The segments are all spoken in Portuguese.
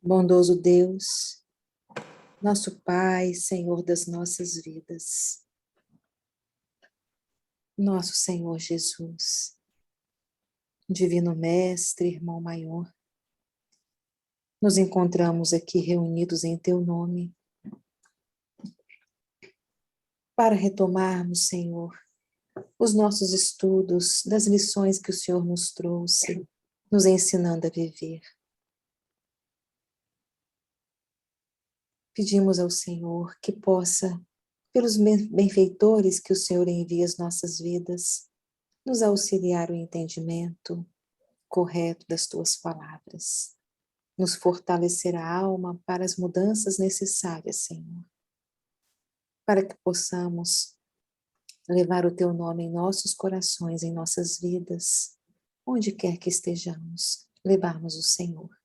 Bondoso Deus, nosso Pai, Senhor das nossas vidas, nosso Senhor Jesus, Divino Mestre, Irmão Maior, nos encontramos aqui reunidos em Teu nome para retomarmos, Senhor, os nossos estudos das lições que o Senhor nos trouxe, nos ensinando a viver. Pedimos ao Senhor que possa, pelos benfeitores que o Senhor envia às nossas vidas, nos auxiliar o entendimento correto das Tuas palavras, nos fortalecer a alma para as mudanças necessárias, Senhor, para que possamos levar o Teu nome em nossos corações, em nossas vidas, onde quer que estejamos, levarmos o Senhor.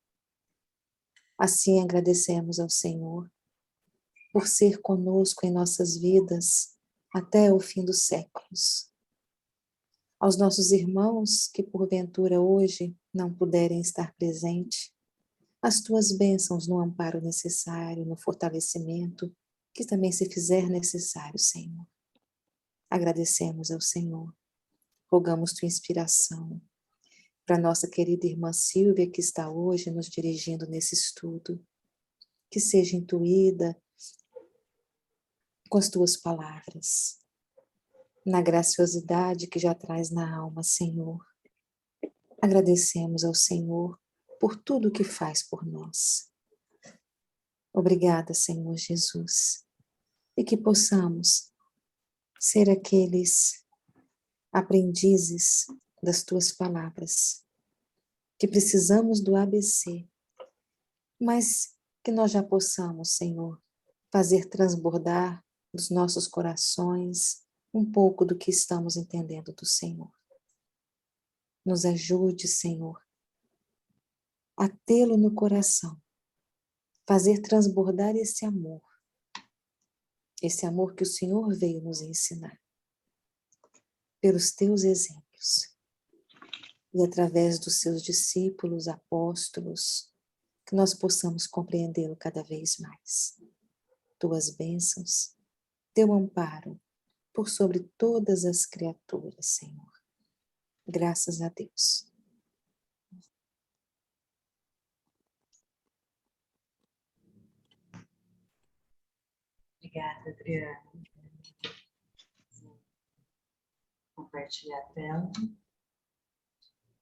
Assim agradecemos ao Senhor por ser conosco em nossas vidas até o fim dos séculos. Aos nossos irmãos que porventura hoje não puderem estar presentes, as Tuas bênçãos no amparo necessário, no fortalecimento, que também se fizer necessário, Senhor. Agradecemos ao Senhor, rogamos Tua inspiração para nossa querida irmã Silvia, que está hoje nos dirigindo nesse estudo, que seja intuída com as Tuas palavras, na graciosidade que já traz na alma, Senhor. Agradecemos ao Senhor por tudo que faz por nós. Obrigada, Senhor Jesus, e que possamos ser aqueles aprendizes das Tuas palavras, que precisamos do ABC, mas que nós já possamos, Senhor, fazer transbordar dos nossos corações um pouco do que estamos entendendo do Senhor. Nos ajude, Senhor, a tê-lo no coração, fazer transbordar esse amor que o Senhor veio nos ensinar, pelos Teus exemplos, e através dos Seus discípulos, apóstolos, que nós possamos compreendê-lo cada vez mais. Tuas bênçãos, Teu amparo, por sobre todas as criaturas, Senhor. Graças a Deus. Obrigada, Adriana. Vou compartilhar a tela.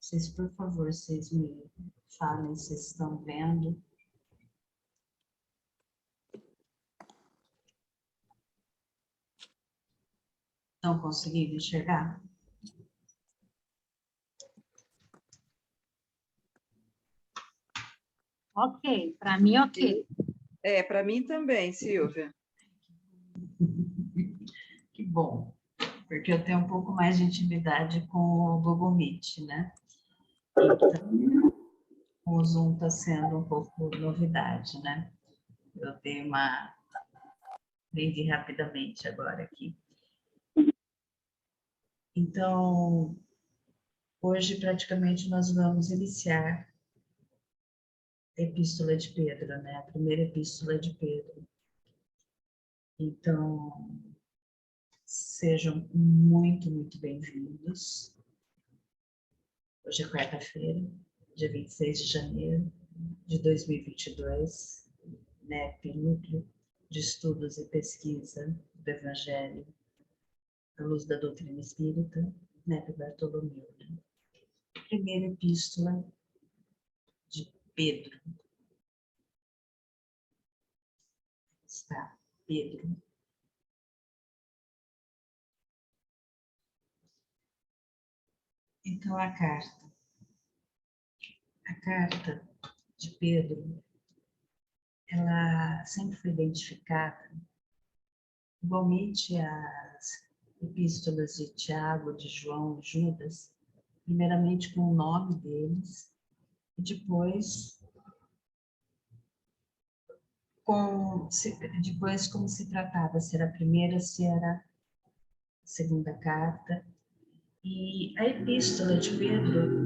Vocês, por favor, vocês me falem se vocês estão vendo. Estão conseguindo enxergar? Ok, para mim ok. Para mim também, Silvia. Que bom, porque eu tenho um pouco mais de intimidade com o Google Meet, né? Então, o Zoom está sendo um pouco novidade, né? Eu dei uma... Aprendi rapidamente agora aqui. Então, hoje praticamente nós vamos iniciar a Epístola de Pedro, né? A primeira Epístola de Pedro. Então, sejam muito, muito bem-vindos. Hoje é quarta-feira, dia 26 de janeiro de 2022, NEP, Núcleo de Estudos e Pesquisa do Evangelho à Luz da Doutrina Espírita, NEP Bartolomeu. Primeira Epístola de Pedro. Está, Pedro. Então, a carta de Pedro, ela sempre foi identificada, igualmente as epístolas de Tiago, de João, de Judas, primeiramente com o nome deles, e depois como se tratava, se era a primeira, se era a segunda carta. E a Epístola de Pedro,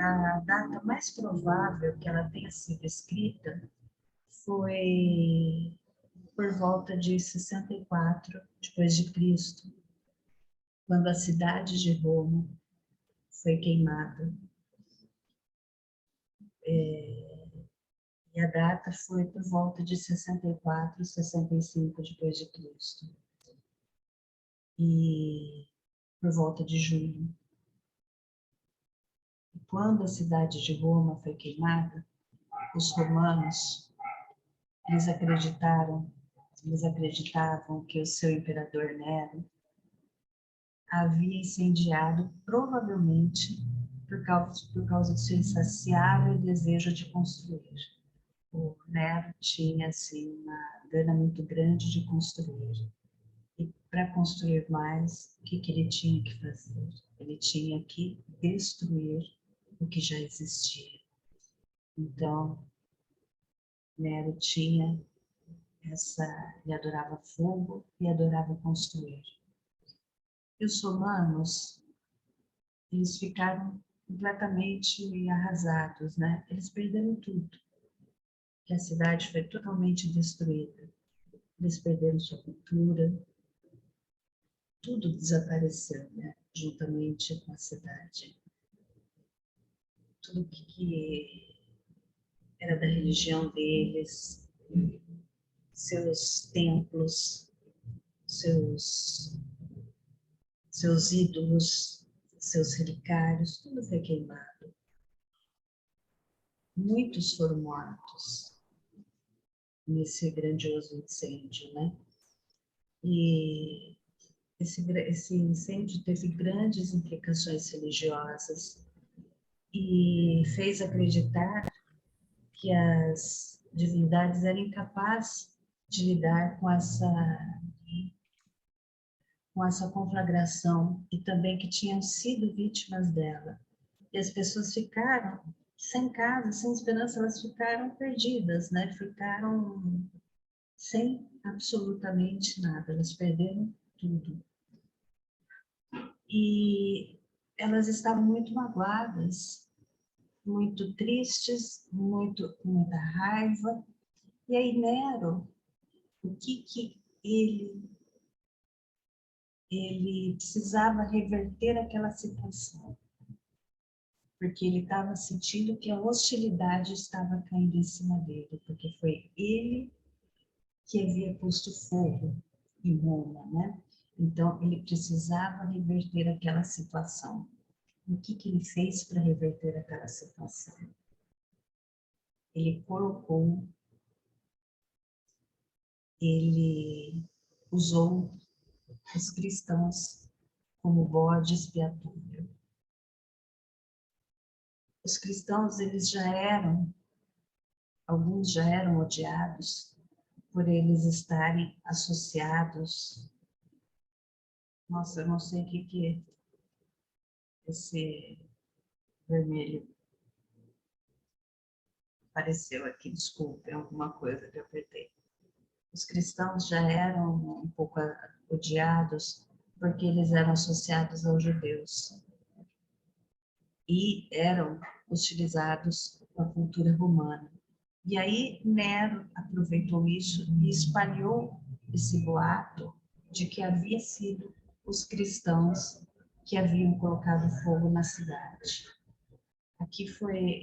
a data mais provável que ela tenha sido escrita foi por volta de 64 depois de Cristo, quando a cidade de Roma foi queimada. E a data foi por volta de 64, 65 depois de Cristo. E por volta de junho. E quando a cidade de Roma foi queimada, os romanos, eles acreditavam que o seu imperador Nero havia incendiado, provavelmente por causa do seu insaciável desejo de construir. O Nero tinha, assim, uma gana muito grande de construir. E para construir mais, o que ele tinha que fazer? Ele tinha que destruir o que já existia. Então, Nero tinha ele adorava fogo e adorava construir. E os romanos, eles ficaram completamente arrasados, né? Eles perderam tudo. Que a cidade foi totalmente destruída. Eles perderam sua cultura, tudo desapareceu, né? Juntamente com a cidade. Tudo que era da religião deles, seus templos, seus ídolos, seus relicários, tudo foi queimado. Muitos foram mortos nesse grandioso incêndio, né? E esse incêndio teve grandes implicações religiosas e fez acreditar que as divindades eram incapazes de lidar com essa conflagração e também que tinham sido vítimas dela. E as pessoas ficaram sem casa, sem esperança, elas ficaram perdidas, né? Ficaram sem absolutamente nada, elas perderam tudo. E elas estavam muito magoadas, muito tristes, com muita raiva. E aí Nero, o que ele precisava reverter aquela situação, porque ele estava sentindo que a hostilidade estava caindo em cima dele, porque foi ele que havia posto fogo em Roma, né? Então, ele precisava reverter aquela situação. O que ele fez para reverter aquela situação? Ele usou os cristãos como bode expiatório. Os cristãos, alguns já eram odiados por eles estarem associados. Nossa, eu não sei o que é esse vermelho. Apareceu aqui, desculpe, alguma coisa que eu apertei. Os cristãos já eram um pouco odiados porque eles eram associados aos judeus e eram hostilizados com a cultura romana. E aí Nero aproveitou isso e espalhou esse boato de que havia sido os cristãos que haviam colocado fogo na cidade.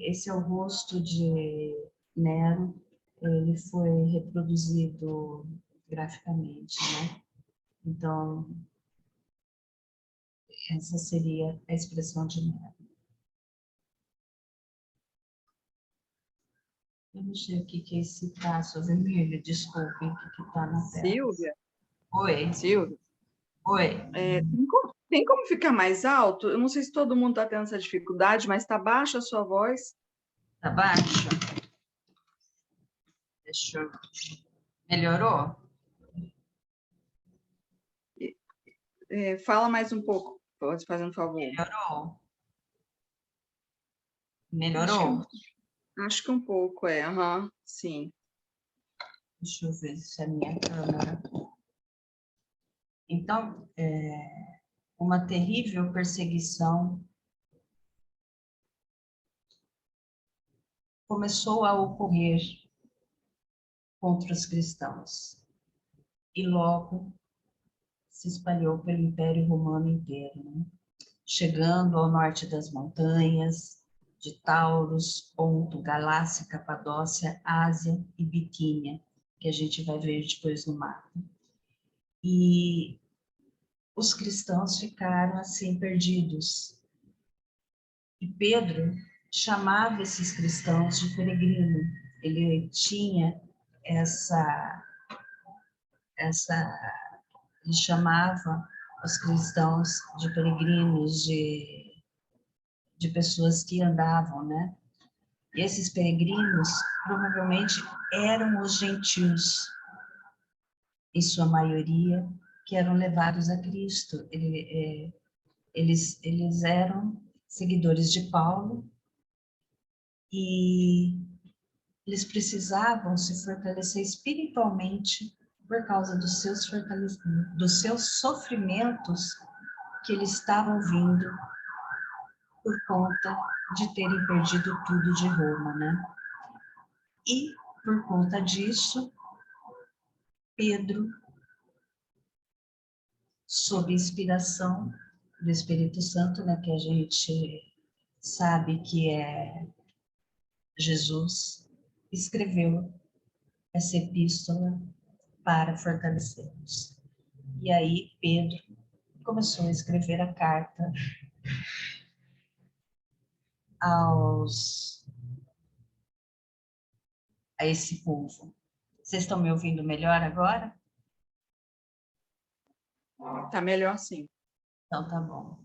Esse é o rosto de Nero, ele foi reproduzido graficamente, né? Então, essa seria a expressão de Nero. Eu não sei o que é esse traço vermelho, desculpe, o que está na tela. Silvia? Oi. Silvia? Oi. Tem como ficar mais alto? Eu não sei se todo mundo está tendo essa dificuldade, mas está baixa a sua voz. Tá baixo? Deixa eu... Melhorou? Fala mais um pouco, pode fazer um favor. Melhorou? Melhorou? Acho que um pouco, sim. Deixa eu ver se é a minha câmera. Então, uma terrível perseguição começou a ocorrer contra os cristãos. E logo se espalhou pelo Império Romano inteiro, né? Chegando ao norte das montanhas, de Taurus, Ponto, Galácia, Capadócia, Ásia e Bitínia, que a gente vai ver depois no mapa. E os cristãos ficaram assim perdidos. E Pedro chamava esses cristãos de peregrino. Ele tinha ele chamava os cristãos de peregrinos, de pessoas que andavam, né? E esses peregrinos provavelmente eram os gentios, em sua maioria, que eram levados a Cristo. Eles eram seguidores de Paulo e eles precisavam se fortalecer espiritualmente por causa dos seus sofrimentos que eles estavam vindo por conta de terem perdido tudo de Roma, né? E, por conta disso, Pedro, sob inspiração do Espírito Santo, né, que a gente sabe que é Jesus, escreveu essa epístola para fortalecê-los. E aí Pedro começou a escrever a carta a esse povo. Vocês estão me ouvindo melhor agora? Tá melhor sim. Então tá bom.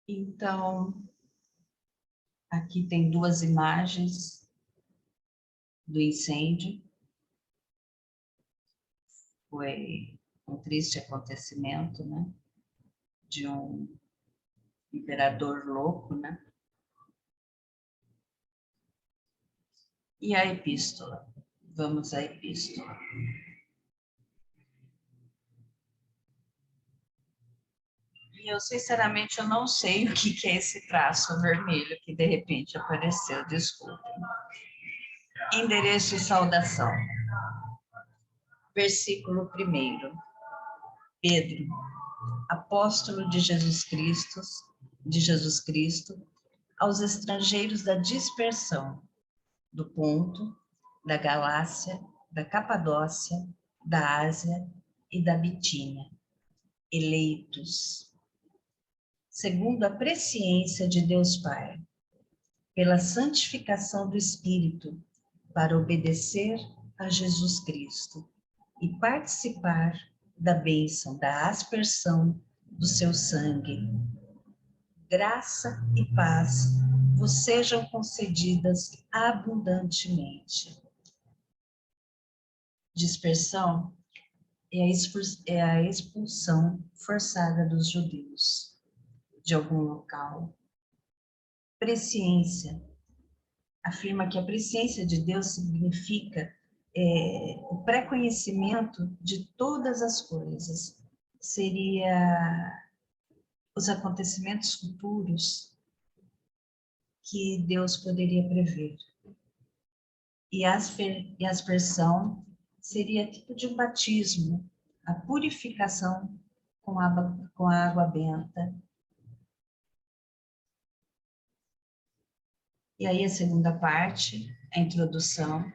Então, aqui tem duas imagens do incêndio. Foi um triste acontecimento, né? De um imperador louco, né? E a epístola. Vamos à epístola. E eu, sinceramente, eu não sei o que é esse traço vermelho que de repente apareceu, desculpem. Endereço e saudação. Versículo 1. Pedro, apóstolo de Jesus Cristo, aos estrangeiros da dispersão, do Ponto, da Galácia, da Capadócia, da Ásia e da Bitínia, eleitos, segundo a presciência de Deus Pai, pela santificação do Espírito, para obedecer a Jesus Cristo e participar da bênção, da aspersão do seu sangue. Graça e paz vos sejam concedidas abundantemente. Dispersão é a expulsão forçada dos judeus de algum local. Presciência afirma que a presciência de Deus significa o pré-conhecimento de todas as coisas. Seria os acontecimentos futuros que Deus poderia prever. E a aspersão seria tipo de um batismo, a purificação com a água benta. E aí a segunda parte, a introdução,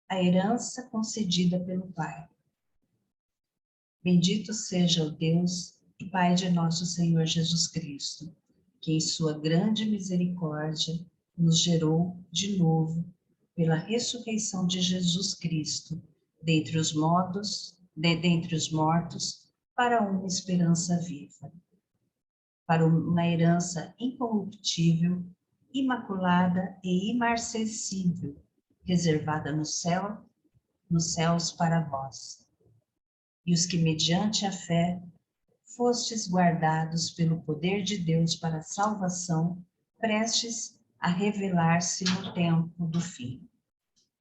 a herança concedida pelo Pai. Bendito seja o Deus e Pai de nosso Senhor Jesus Cristo, que em sua grande misericórdia nos gerou de novo pela ressurreição de Jesus Cristo dentre os mortos, para uma esperança viva, para uma herança incorruptível, imaculada e imarcessível, reservada no céu, nos céus para vós. E os que mediante a fé fostes guardados pelo poder de Deus para a salvação, prestes a revelar-se no tempo do fim.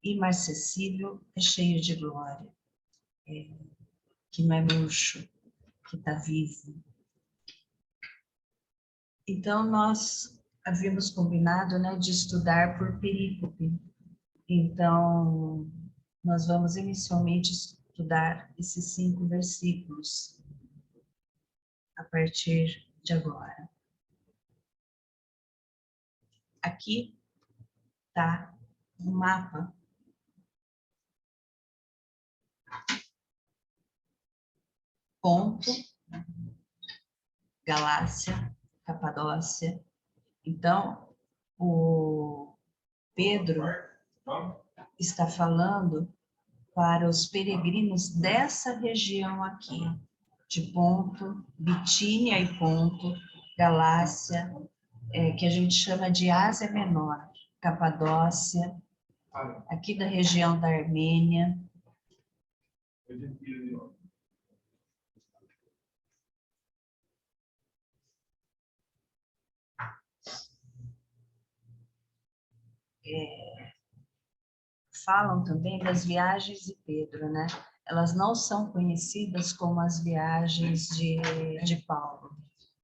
Imarcessível é cheio de glória, que não é murcho, que está vivo. Então, nós havíamos combinado, né, de estudar por perícope. Então, nós vamos inicialmente estudar esses 5 versículos a partir de agora. Aqui está o mapa. Ponto, Galácia, Capadócia. Então, o Pedro está falando para os peregrinos dessa região aqui, de Ponto, Bitínia e Ponto, Galácia, que a gente chama de Ásia Menor, Capadócia, aqui da região da Armênia. Falam também das viagens de Pedro, né? Elas não são conhecidas como as viagens de Paulo,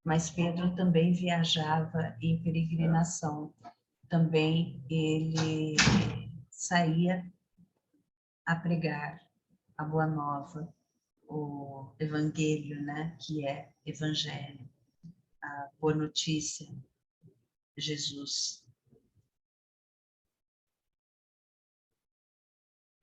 mas Pedro também viajava em peregrinação. Também ele saía a pregar a Boa Nova, o Evangelho, né? Que é Evangelho, a Boa Notícia, Jesus.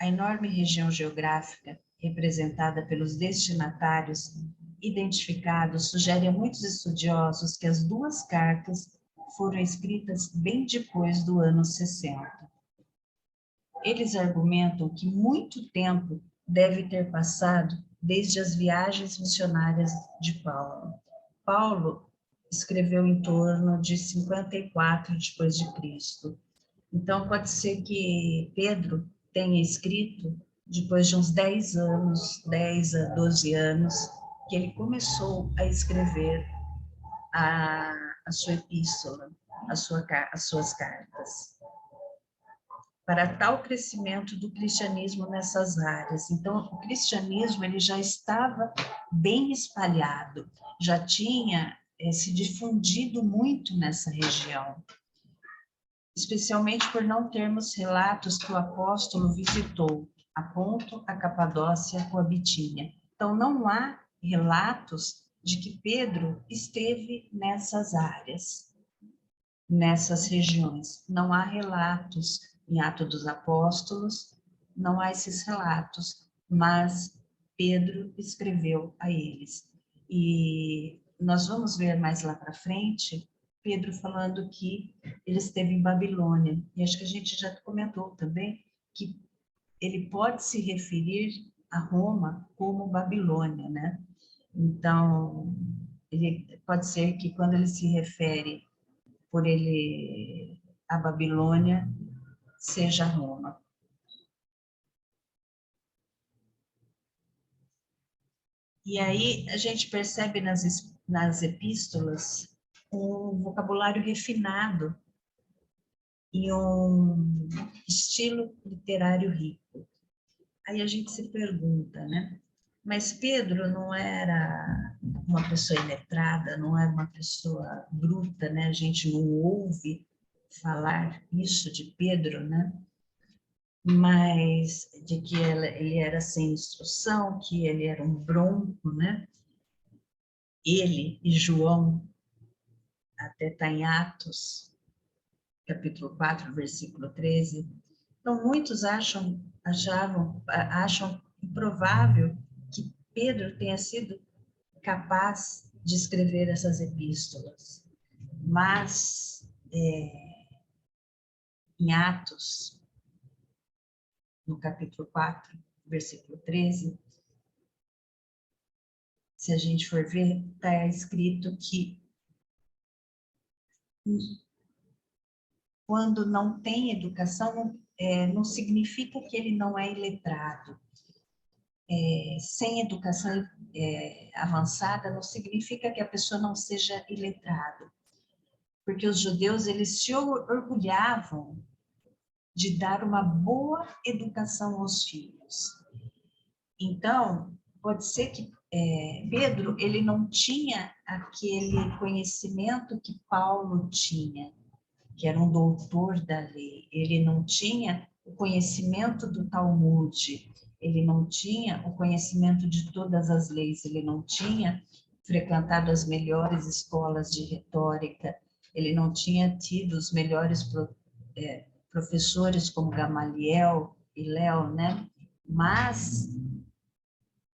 A enorme região geográfica, representada pelos destinatários identificados, sugere a muitos estudiosos que as 2 cartas foram escritas bem depois do ano 60. Eles argumentam que muito tempo deve ter passado desde as viagens missionárias de Paulo. Paulo escreveu em torno de 54 depois de Cristo. Então, pode ser que Pedro tenha escrito depois de uns 10 anos, 10 a 12 anos, que ele começou a escrever a sua epístola, as suas cartas. Para tal crescimento do cristianismo nessas áreas. Então, o cristianismo ele já estava bem espalhado, já tinha se difundido muito nessa região, especialmente por não termos relatos que o apóstolo visitou a Ponto, a Capadócia ou a Bitínia. Então, não há relatos de que Pedro esteve nessas áreas, nessas regiões. Não há relatos em Atos dos Apóstolos, não há esses relatos, mas Pedro escreveu a eles. E nós vamos ver mais lá para frente Pedro falando que ele esteve em Babilônia. E acho que a gente já comentou também que ele pode se referir a Roma como Babilônia, né? Então, ele pode ser que quando ele se refere por ele a Babilônia, seja Roma. E aí a gente percebe nas epístolas um vocabulário refinado e um estilo literário rico. Aí a gente se pergunta, né? Mas Pedro não era uma pessoa iletrada, não era uma pessoa bruta, né? A gente não ouve falar isso de Pedro, né? Mas de que ele era sem instrução, que ele era um bronco, né? Ele e João, até está em Atos, capítulo 4, versículo 13. Então, muitos acham improvável que Pedro tenha sido capaz de escrever essas epístolas. Mas, em Atos, no capítulo 4, versículo 13, se a gente for ver, está escrito que quando não tem educação, não significa que ele não é iletrado. Sem educação avançada, não significa que a pessoa não seja iletrada. Porque os judeus, eles se orgulhavam de dar uma boa educação aos filhos. Então, pode ser que Pedro, ele não tinha aquele conhecimento que Paulo tinha, que era um doutor da lei. Ele não tinha o conhecimento do Talmud, ele não tinha o conhecimento de todas as leis, ele não tinha frequentado as melhores escolas de retórica, ele não tinha tido os melhores professores como Gamaliel e Léo, né? Mas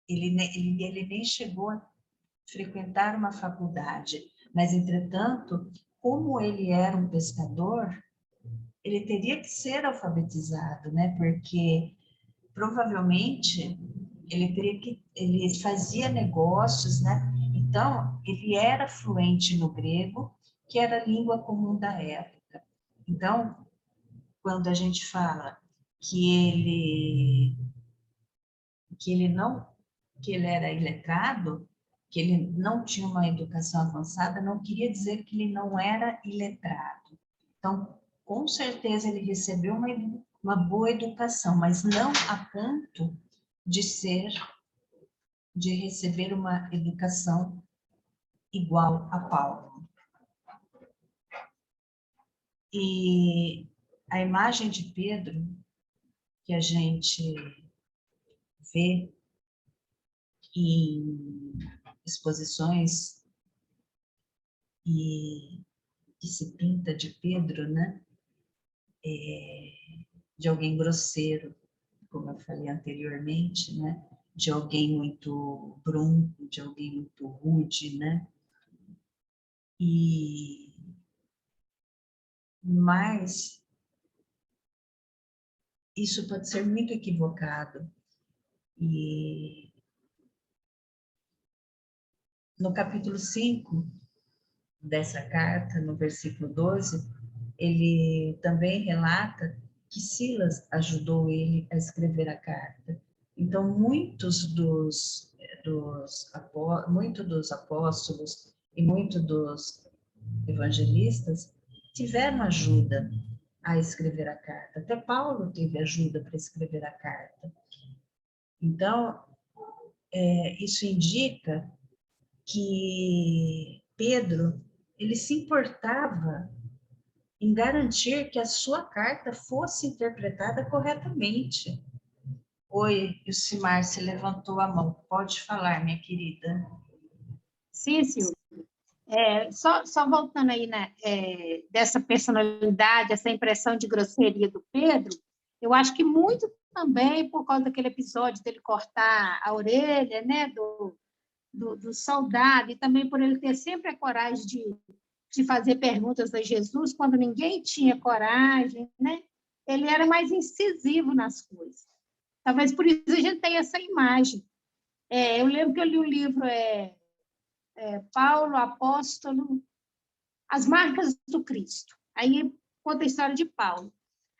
ele nem chegou a frequentar uma faculdade. Mas, entretanto, como ele era um pescador, ele teria que ser alfabetizado, né? Porque provavelmente ele fazia negócios, né? Então, ele era fluente no grego, que era a língua comum da época. Então, quando a gente fala que ele era iletrado, que ele não tinha uma educação avançada, não queria dizer que ele não era iletrado. Então, com certeza ele recebeu uma boa educação, mas não a ponto de receber uma educação igual a Paulo. E a imagem de Pedro que a gente vê em exposições e que se pinta de Pedro, né? De alguém grosseiro, como eu falei anteriormente, né? De alguém muito bronco, de alguém muito rude, né? Mas isso pode ser muito equivocado. E no capítulo 5 dessa carta, no versículo 12, ele também relata que Silas ajudou ele a escrever a carta. Então, muitos dos apóstolos e muitos dos evangelistas tiveram ajuda a escrever a carta. Até Paulo teve ajuda para escrever a carta. Então, isso indica que Pedro, ele se importava em garantir que a sua carta fosse interpretada corretamente. Oi, Ilcimar, se levantou a mão. Pode falar, minha querida. Sim, Silvia. Só voltando aí, né, dessa personalidade, essa impressão de grosseria do Pedro, eu acho que muito também por causa daquele episódio dele cortar a orelha, né, do soldado, e também por ele ter sempre a coragem de fazer perguntas a Jesus quando ninguém tinha coragem, né? Ele era mais incisivo nas coisas. Talvez por isso a gente tenha essa imagem. Eu lembro que eu li o livro Paulo, Apóstolo, As Marcas do Cristo. Aí conta a história de Paulo.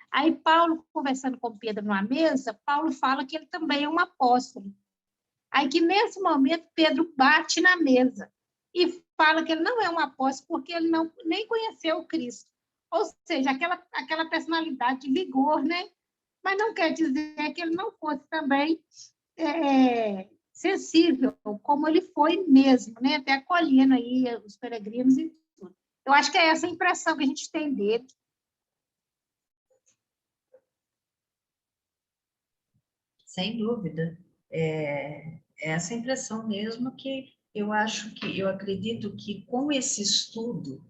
Aí Paulo, conversando com Pedro numa mesa, Paulo fala que ele também é um apóstolo. Aí que nesse momento Pedro bate na mesa e fala que ele não é um apóstolo porque ele nem conheceu o Cristo. Ou seja, aquela personalidade de vigor, né? Mas não quer dizer que ele não fosse também sensível, como ele foi mesmo, né? Até acolhendo aí os peregrinos e tudo. Eu acho que é essa a impressão que a gente tem dele. Sem dúvida. É essa impressão mesmo que eu acredito que com esse estudo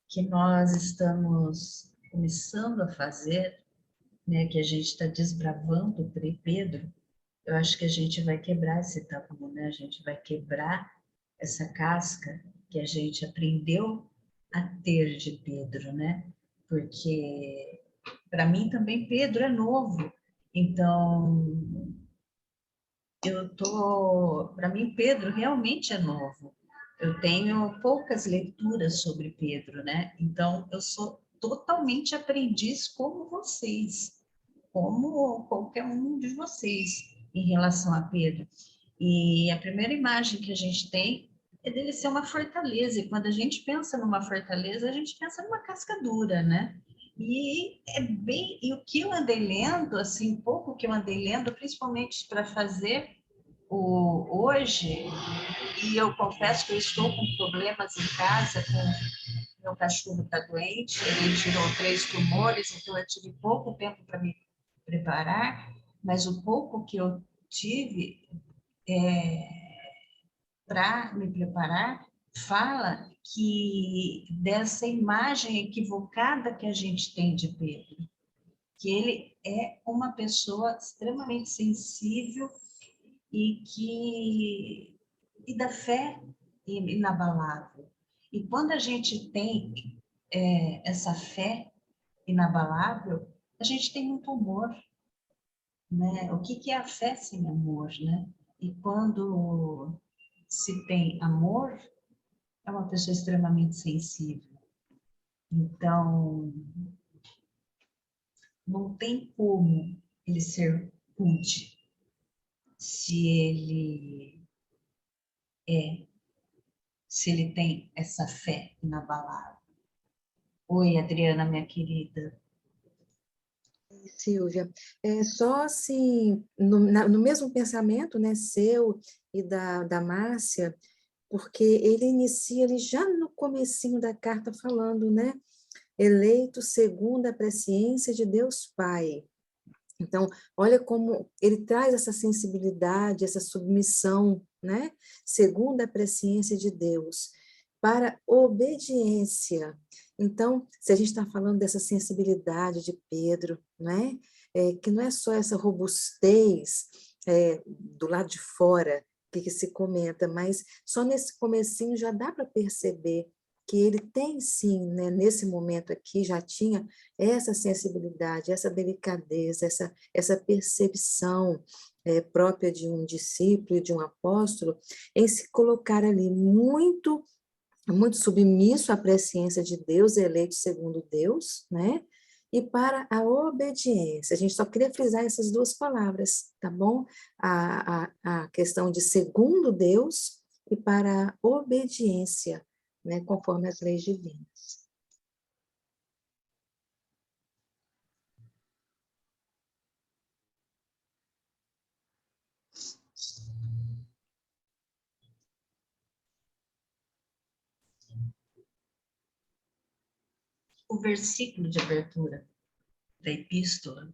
que nós estamos começando a fazer, né, que a gente está desbravando Pedro, eu acho que a gente vai quebrar esse tabu, né? A gente vai quebrar essa casca que a gente aprendeu a ter de Pedro, né? Porque para mim também Pedro é novo, então para mim Pedro realmente é novo. Eu tenho poucas leituras sobre Pedro, né? Então eu sou totalmente aprendiz como vocês, como qualquer um de vocês em relação a Pedro. E a primeira imagem que a gente tem é dele ser uma fortaleza. E quando a gente pensa numa fortaleza, a gente pensa numa casca dura, né? E o que eu andei lendo, assim, pouco que eu andei lendo, principalmente para fazer hoje, e eu confesso que eu estou com problemas em casa, com meu cachorro está doente, ele tirou 3 tumores, então eu tive pouco tempo para me preparar, mas o pouco que eu tive para me preparar fala que dessa imagem equivocada que a gente tem de Pedro, que ele é uma pessoa extremamente sensível e da fé inabalável. E quando a gente tem essa fé inabalável, a gente tem muito amor, né? O que é a fé sem amor, né? E quando se tem amor, é uma pessoa extremamente sensível. Então, não tem como ele ser rude se ele tem essa fé inabalável. Oi, Adriana, minha querida. Silvia, é só assim, no mesmo pensamento, né, seu e da Márcia, porque ele inicia ali já no comecinho da carta falando, né, eleito segundo a presciência de Deus Pai. Então, olha como ele traz essa sensibilidade, essa submissão, né, segundo a presciência de Deus, para obediência. Então, se a gente está falando dessa sensibilidade de Pedro, né, que não é só essa robustez do lado de fora que se comenta, mas só nesse comecinho já dá para perceber que ele tem sim, né, nesse momento aqui, já tinha essa sensibilidade, essa delicadeza, essa percepção própria de um discípulo e de um apóstolo, em se colocar ali muito submisso à presciência de Deus, eleito segundo Deus, né? E para a obediência. A gente só queria frisar essas duas palavras, tá bom? A questão de segundo Deus e para a obediência, né? Conforme as leis divinas. O versículo de abertura da epístola,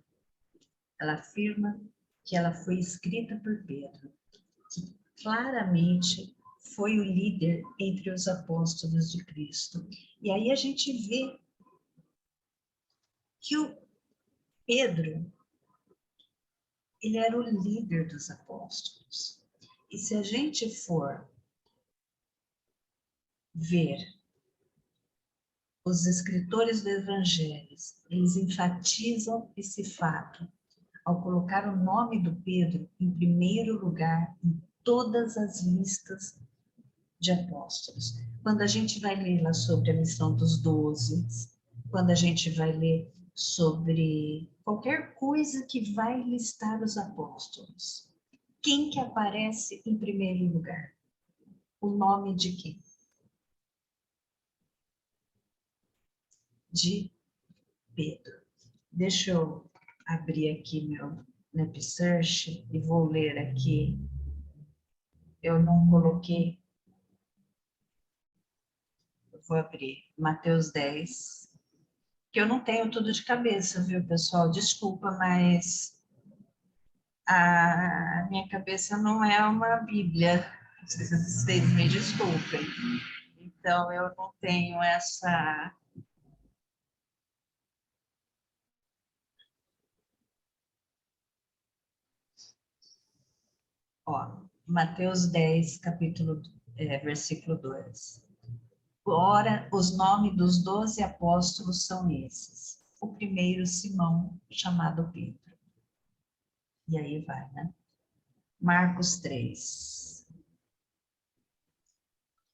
ela afirma que ela foi escrita por Pedro, que claramente foi o líder entre os apóstolos de Cristo. E aí a gente vê que o Pedro, ele era o líder dos apóstolos. E se a gente for ver os escritores dos evangelhos, eles enfatizam esse fato ao colocar o nome do Pedro em primeiro lugar em todas as listas de apóstolos. Quando a gente vai ler lá sobre a missão dos 12, quando a gente vai ler sobre qualquer coisa que vai listar os apóstolos, quem que aparece em primeiro lugar? O nome de quem? De Pedro. Deixa eu abrir aqui meu NetSearch e vou ler aqui. Eu não coloquei. Eu vou abrir Mateus 10, que eu não tenho tudo de cabeça, viu, pessoal? Desculpa, mas a minha cabeça não é uma Bíblia. Vocês me desculpem. Então, eu não tenho essa. Ó, Mateus 10, versículo 2. Ora, os nomes dos 12 apóstolos são esses. O primeiro, Simão, chamado Pedro. E aí vai, né? Marcos 3.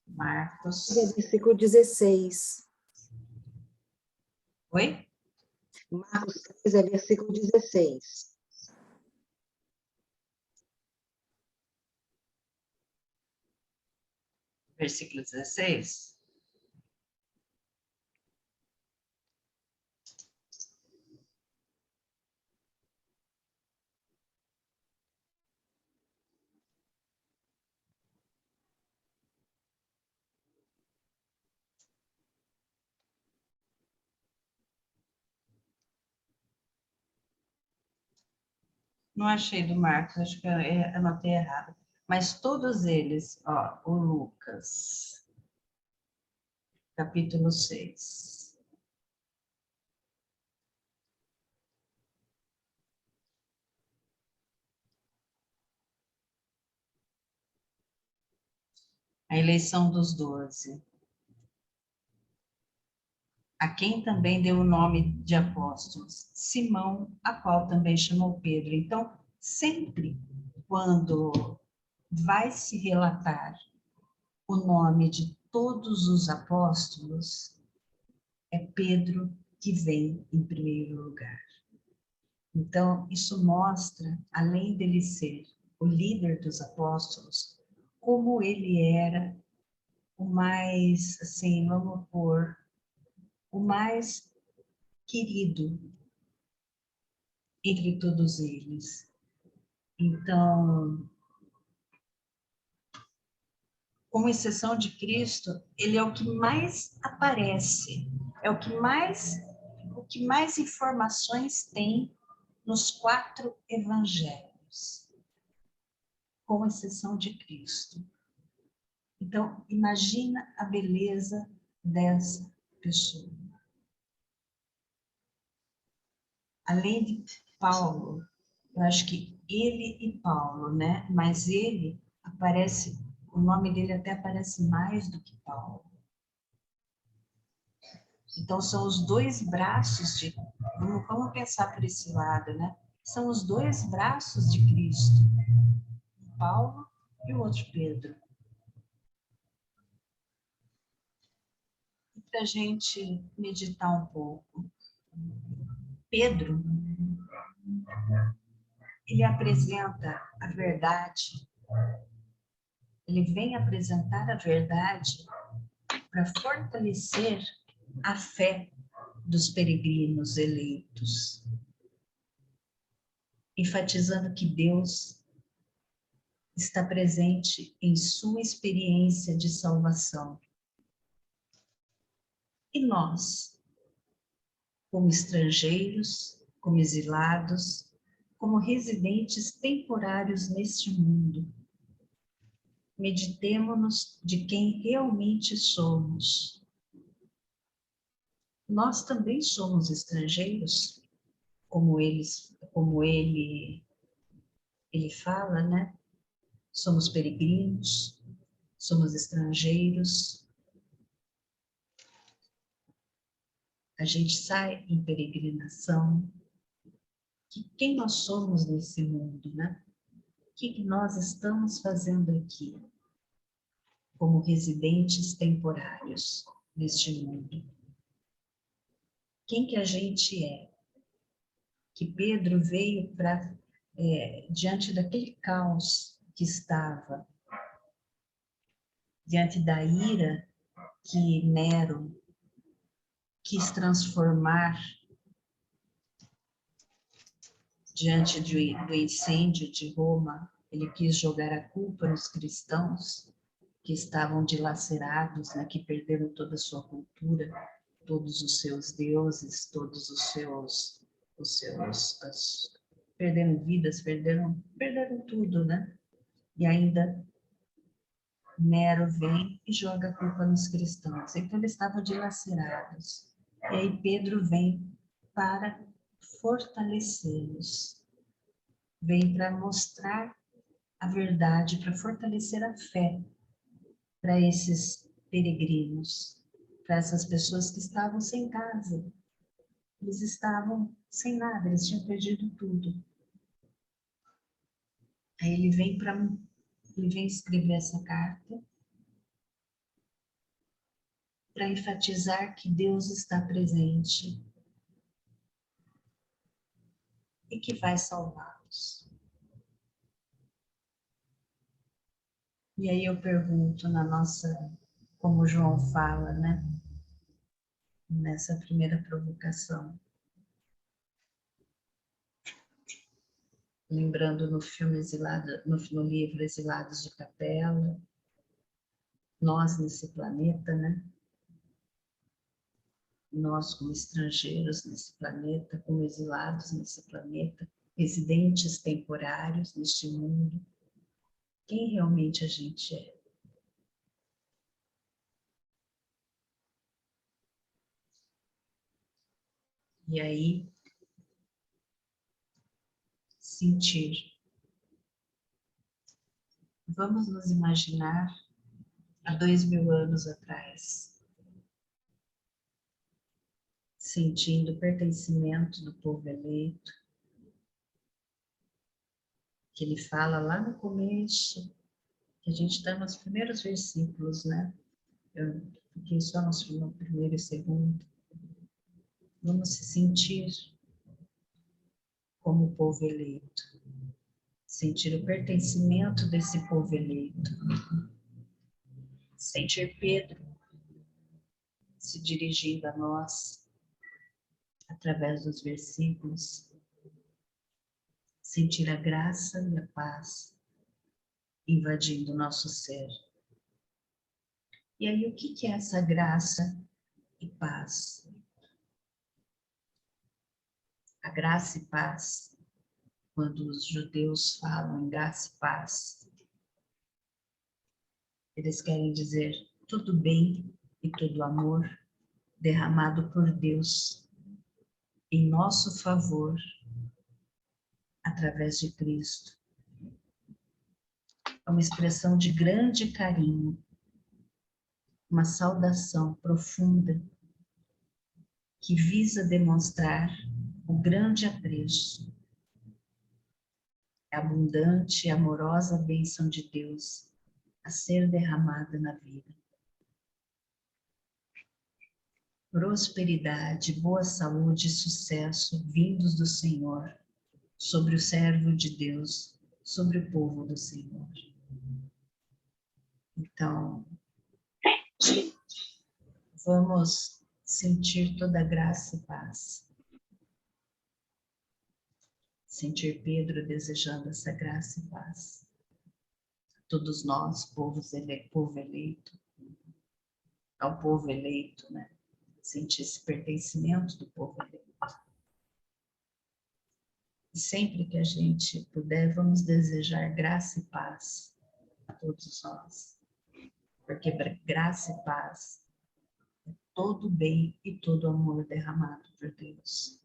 Marcos. Versículo 16. Oi? Marcos 3 é versículo 16. Versículo 16. Não achei do Marcos, acho que eu anotei errado. Mas todos eles, ó, o Lucas, capítulo 6. A eleição dos 12. A quem também deu o nome de apóstolos, Simão, a qual também chamou Pedro. Então, sempre quando vai se relatar o nome de todos os apóstolos, é Pedro que vem em primeiro lugar. Então, isso mostra, além dele ser o líder dos apóstolos, como ele era o mais, assim, vamos pôr, o mais querido entre todos eles. Então, com exceção de Cristo, ele é o que mais aparece, é o que mais informações tem nos 4 evangelhos, com exceção de Cristo. Então, imagina a beleza dessa pessoa. Além de Paulo, eu acho que ele e Paulo, né? Mas ele aparece, o nome dele até aparece mais do que Paulo. Então, são os 2 braços de... Vamos pensar por esse lado, né? São os 2 braços de Cristo. Paulo e o outro Pedro. E para a gente meditar um pouco. Pedro, ele apresenta a verdade, ele vem apresentar a verdade para fortalecer a fé dos peregrinos eleitos, enfatizando que Deus está presente em sua experiência de salvação. E nós, como estrangeiros, como exilados, como residentes temporários neste mundo, meditemo-nos de quem realmente somos. Nós também somos estrangeiros, como ele fala, né? Somos peregrinos, somos estrangeiros. A gente sai em peregrinação. Quem nós somos nesse mundo, né? O que nós estamos fazendo aqui, como residentes temporários neste mundo? Quem que a gente é? Que Pedro veio para, diante daquele caos que estava, diante da ira que Nero quis transformar, diante do incêndio de Roma, ele quis jogar a culpa nos cristãos que estavam dilacerados, né, que perderam toda a sua cultura, todos os seus deuses, todos perderam vidas, perderam tudo, né? E ainda Nero vem e joga a culpa nos cristãos. Então eles estavam dilacerados. E aí Pedro vem para fortalecê-los. Vem para mostrar a verdade, para fortalecer a fé para esses peregrinos, para essas pessoas que estavam sem casa. Eles estavam sem nada, eles tinham perdido tudo. Aí ele vem escrever essa carta para enfatizar que Deus está presente e que vai salvá-los. E aí eu pergunto como o João fala, né? Nessa primeira provocação. Lembrando no livro Exilados de Capela, nós nesse planeta, né? Nós como estrangeiros nesse planeta, como exilados nesse planeta, residentes temporários neste mundo, quem realmente a gente é. E aí, sentir. Vamos nos imaginar há 2000 anos atrás, sentindo o pertencimento do povo eleito, que ele fala lá no começo, que a gente está nos primeiros versículos, né? Eu fiquei só no primeiro e segundo. Vamos se sentir como o povo eleito, sentir o pertencimento desse povo eleito, sentir Pedro se dirigindo a nós através dos versículos, sentir a graça e a paz invadindo o nosso ser. E aí, o que é essa graça e paz? A graça e paz, quando os judeus falam em graça e paz, eles querem dizer tudo bem e todo amor derramado por Deus em nosso favor, através de Cristo. É uma expressão de grande carinho, uma saudação profunda que visa demonstrar o grande apreço, a abundante e amorosa bênção de Deus a ser derramada na vida. Prosperidade, boa saúde e sucesso vindos do Senhor sobre o servo de Deus, sobre o povo do Senhor. Então, vamos sentir toda a graça e paz. Sentir Pedro desejando essa graça e paz. Todos nós, povo eleito, ao povo eleito, né? Sentir esse pertencimento do povo eleito. E sempre que a gente puder, vamos desejar graça e paz a todos nós. Porque graça e paz é todo bem e todo amor derramado por Deus.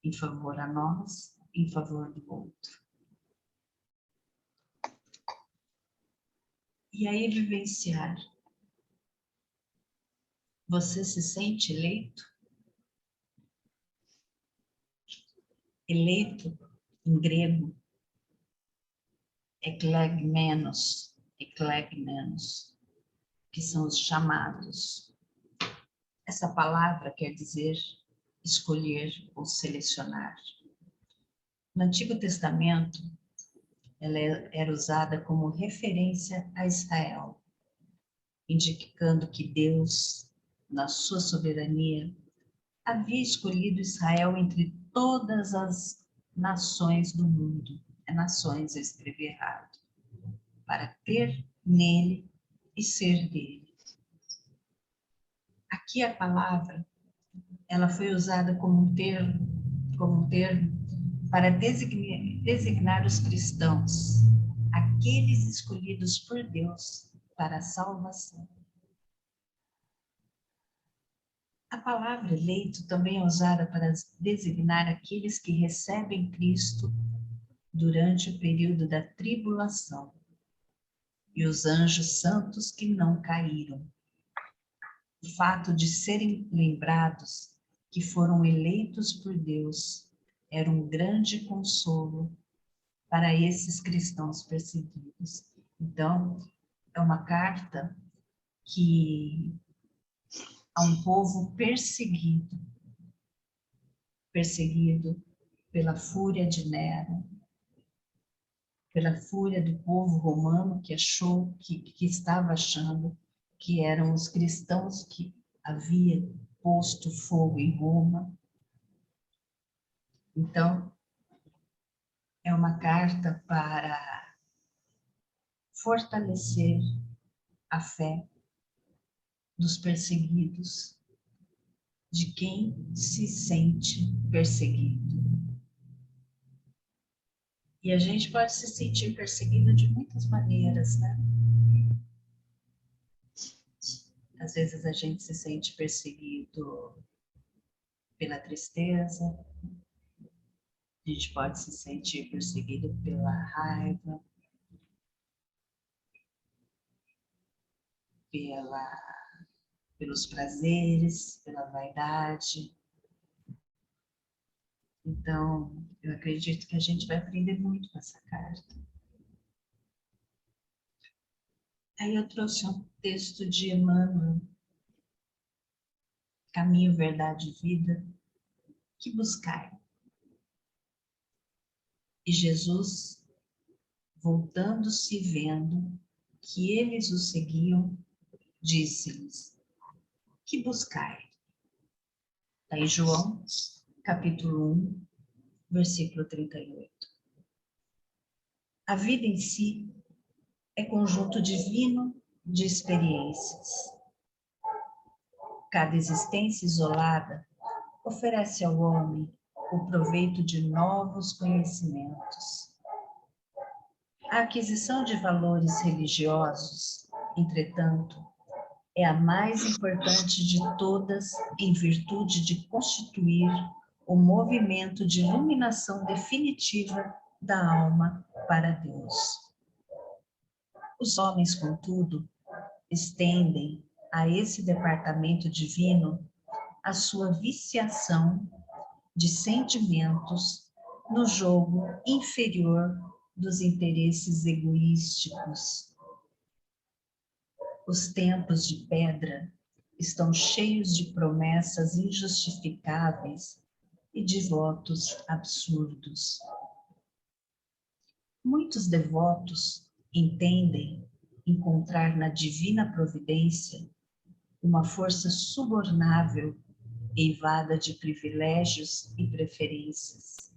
Em favor a nós, em favor do outro. E aí vivenciar. Você se sente eleito? Eleito, em grego, eklegmenos, que são os chamados. Essa palavra quer dizer escolher ou selecionar. No Antigo Testamento, ela era usada como referência a Israel, indicando que Deus, na sua soberania, havia escolhido Israel entre todas as nações do mundo. Nações, eu escrevi errado. Para ter nele e ser dele. Aqui a palavra, ela foi usada como um termo para designar os cristãos, aqueles escolhidos por Deus para a salvação. A palavra eleito também é usada para designar aqueles que recebem Cristo durante o período da tribulação e os anjos santos que não caíram. O fato de serem lembrados que foram eleitos por Deus era um grande consolo para esses cristãos perseguidos. Então, é uma carta que a um povo perseguido pela fúria de Nero, pela fúria do povo romano que estava achando que eram os cristãos que havia posto fogo em Roma. Então, é uma carta para fortalecer a fé dos perseguidos, de quem se sente perseguido. E a gente pode se sentir perseguido de muitas maneiras, né? Às vezes a gente se sente perseguido pela tristeza, a gente pode se sentir perseguido pela raiva, pelos prazeres, pela vaidade. Então, eu acredito que a gente vai aprender muito com essa carta. Aí eu trouxe um texto de Emmanuel, Caminho, Verdade e Vida, que buscai. E Jesus, voltando-se e vendo que eles o seguiam, disse-lhes, que buscai? Está em João, capítulo 1, versículo 38. A vida em si é conjunto divino de experiências. Cada existência isolada oferece ao homem o proveito de novos conhecimentos. A aquisição de valores religiosos, entretanto, é a mais importante de todas em virtude de constituir o movimento de iluminação definitiva da alma para Deus. Os homens, contudo, estendem a esse departamento divino a sua viciação de sentimentos no jogo inferior dos interesses egoísticos. Os templos de pedra estão cheios de promessas injustificáveis e de votos absurdos. Muitos devotos entendem encontrar na divina providência uma força subornável eivada de privilégios e preferências.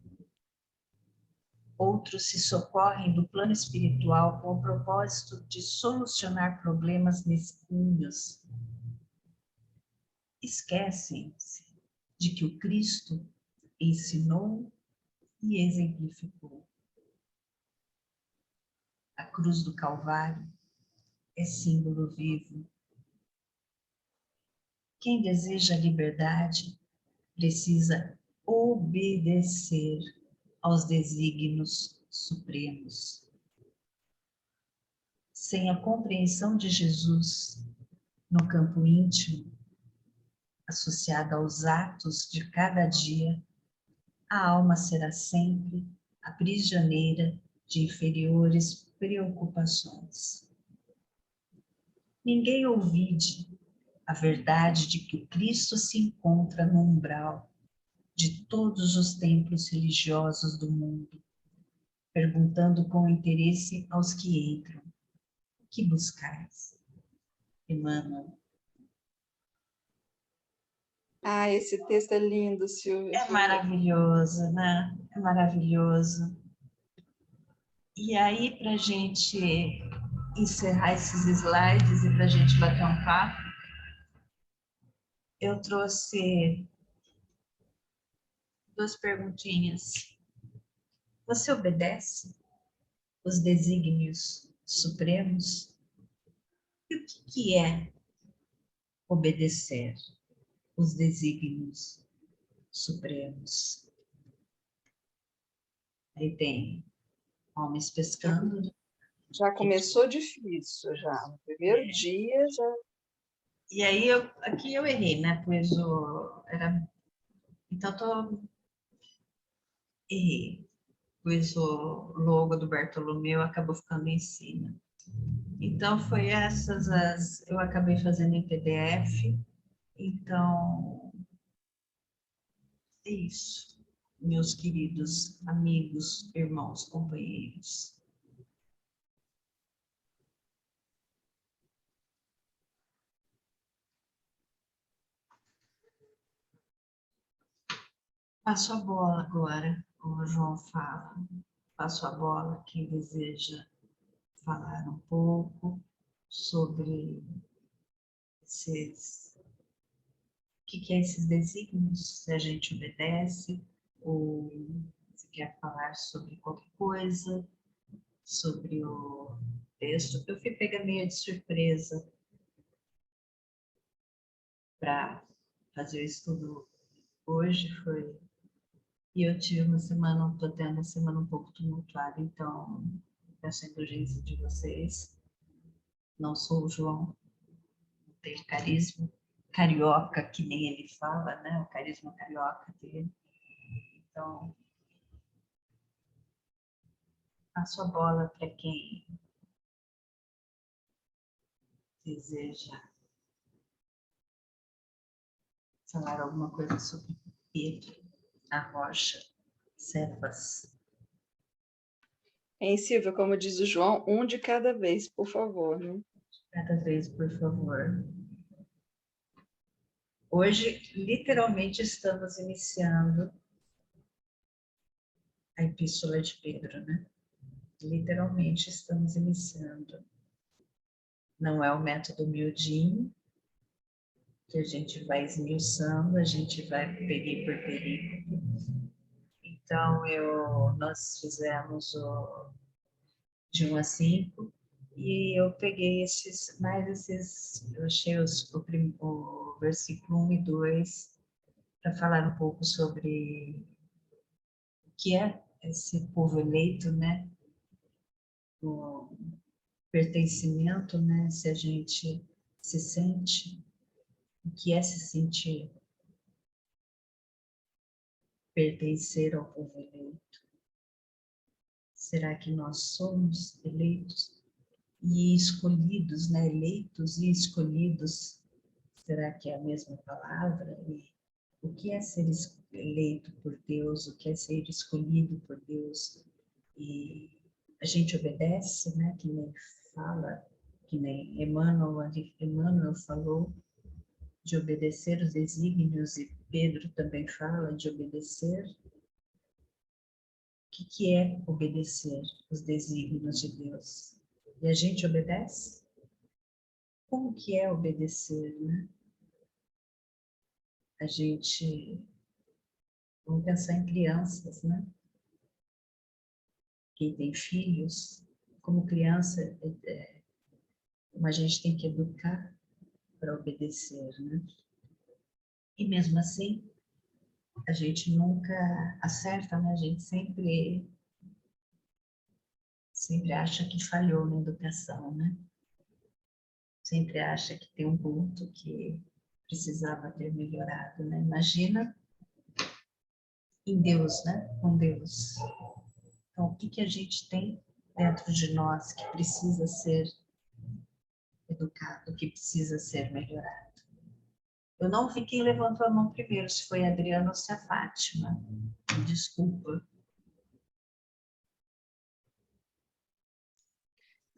Outros se socorrem do plano espiritual com o propósito de solucionar problemas mesquinhos. Esquecem-se de que o Cristo ensinou e exemplificou. A cruz do Calvário é símbolo vivo. Quem deseja liberdade precisa obedecer aos desígnios supremos. Sem a compreensão de Jesus no campo íntimo, associada aos atos de cada dia, a alma será sempre a prisioneira de inferiores preocupações. Ninguém ouvide a verdade de que o Cristo se encontra no umbral de todos os templos religiosos do mundo, perguntando com interesse aos que entram, o que buscais? Emmanuel. Ah, esse texto é lindo, Silvia. É maravilhoso, né? É maravilhoso. E aí, para a gente encerrar esses slides e para a gente bater um papo, eu trouxe duas perguntinhas. Você obedece os desígnios supremos? E o que é obedecer os desígnios supremos? Aí tem homens pescando. Já começou difícil, já. No primeiro dia, já... E aí, aqui eu errei, né? Pois Então, errei. Pois o logo do Bartolomeu acabou ficando em cima. Então, foi eu acabei fazendo em PDF. Então, é isso, meus queridos amigos, irmãos, companheiros. Passo a bola agora, como o João fala. Passo a bola quem deseja falar um pouco sobre o que é esses desígnios, se a gente obedece ou Você quer falar sobre qualquer coisa? Sobre o texto? Eu fui pega meio de surpresa para fazer o estudo hoje, e eu tive uma semana, estou tendo uma semana um pouco tumultuada, então peço a indulgência de vocês. Não sou o João, não tenho carisma carioca, que nem ele fala, né? O carisma carioca dele. Então, passo a bola para quem deseja falar alguma coisa sobre Pedro, a rocha, Cefas. Hein, Silvia, como diz o João, um de cada vez, por favor, né? Cada vez, por favor. Hoje, literalmente, estamos iniciando a Epístola de Pedro, né? Literalmente estamos iniciando. Não é o método miudinho, que a gente vai esmiuçando, a gente vai período por período. Então, nós fizemos o de 1 a 5, e eu peguei eu achei o versículo 1 e 2 para falar um pouco sobre o que é esse povo eleito, né? O pertencimento, né? Se a gente se sente, o que é se sentir pertencer ao povo eleito? Será que nós somos eleitos e escolhidos, né? Eleitos e escolhidos, será que é a mesma palavra? E o que é ser eleito por Deus? O que é ser escolhido por Deus? E a gente obedece, né? Que nem fala, que nem Emmanuel falou, de obedecer os desígnios, e Pedro também fala de obedecer. O que é obedecer os desígnios de Deus? E a gente obedece? Como que é obedecer, né? A gente... Vamos pensar em crianças, né? Quem tem filhos, como criança, como a gente tem que educar para obedecer, né? E mesmo assim, a gente nunca acerta, né? A gente sempre acha que falhou na educação, né? Sempre acha que tem um ponto que precisava ter melhorado, né? Imagina em Deus, né? Com Deus. Então, o que a gente tem dentro de nós que precisa ser educado, que precisa ser melhorado? Eu não vi quem levantou a mão primeiro, se foi a Adriana ou se a Fátima. Me desculpa.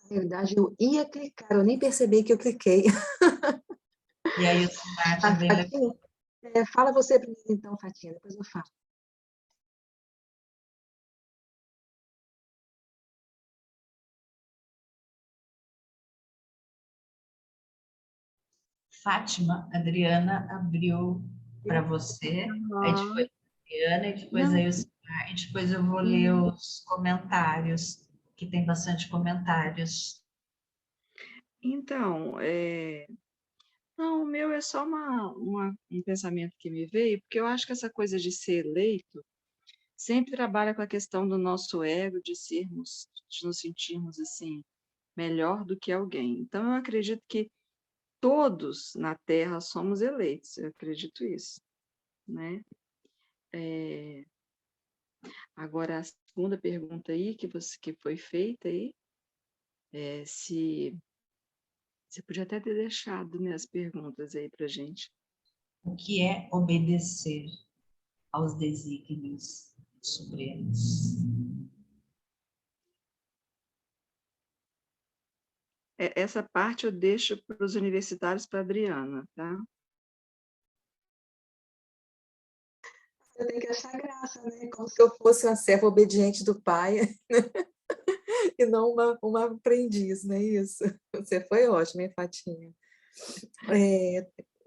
Na verdade, eu ia clicar, eu nem percebi que eu cliquei. E aí o Silmar também levantou. Fatinha, fala você primeiro então, Fatinha, depois eu falo. Fátima, a Adriana abriu para você, aí depois a Adriana, e depois Não. aí o Silmar, e depois eu vou ler os comentários, que tem bastante comentários. Então, não, o meu é só um pensamento que me veio, porque eu acho que essa coisa de ser eleito sempre trabalha com a questão do nosso ego, de nos sentirmos assim, melhor do que alguém. Então, eu acredito que todos na Terra somos eleitos, eu acredito isso, né? Agora, a segunda pergunta aí que foi feita aí, se você podia até ter deixado, né, as perguntas aí para a gente. O que é obedecer aos desígnios supremos? Essa parte eu deixo para os universitários, para a Adriana, tá? Eu tenho que achar graça, né? Como se eu fosse uma serva obediente do pai e não uma aprendiz, não é isso? Você foi ótima, hein, Fatinha?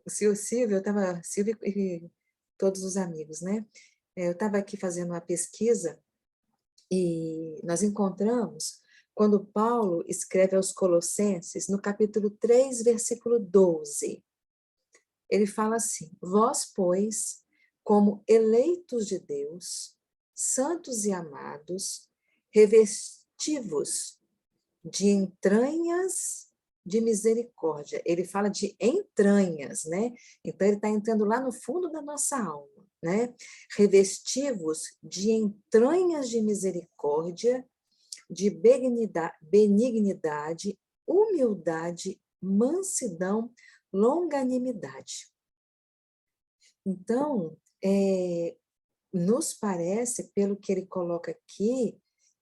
Silvia, Silvia e todos os amigos, né? Eu estava aqui fazendo uma pesquisa E nós encontramos quando Paulo escreve aos Colossenses, no capítulo 3, versículo 12. Ele fala assim: vós, pois, como eleitos de Deus, santos e amados, revesti-vos de entranhas de misericórdia. Ele fala de entranhas, né? Então, ele está entrando lá no fundo da nossa alma, né? Revesti-vos de entranhas de misericórdia, de benignidade, humildade, mansidão, longanimidade. Então, nos parece, pelo que ele coloca aqui,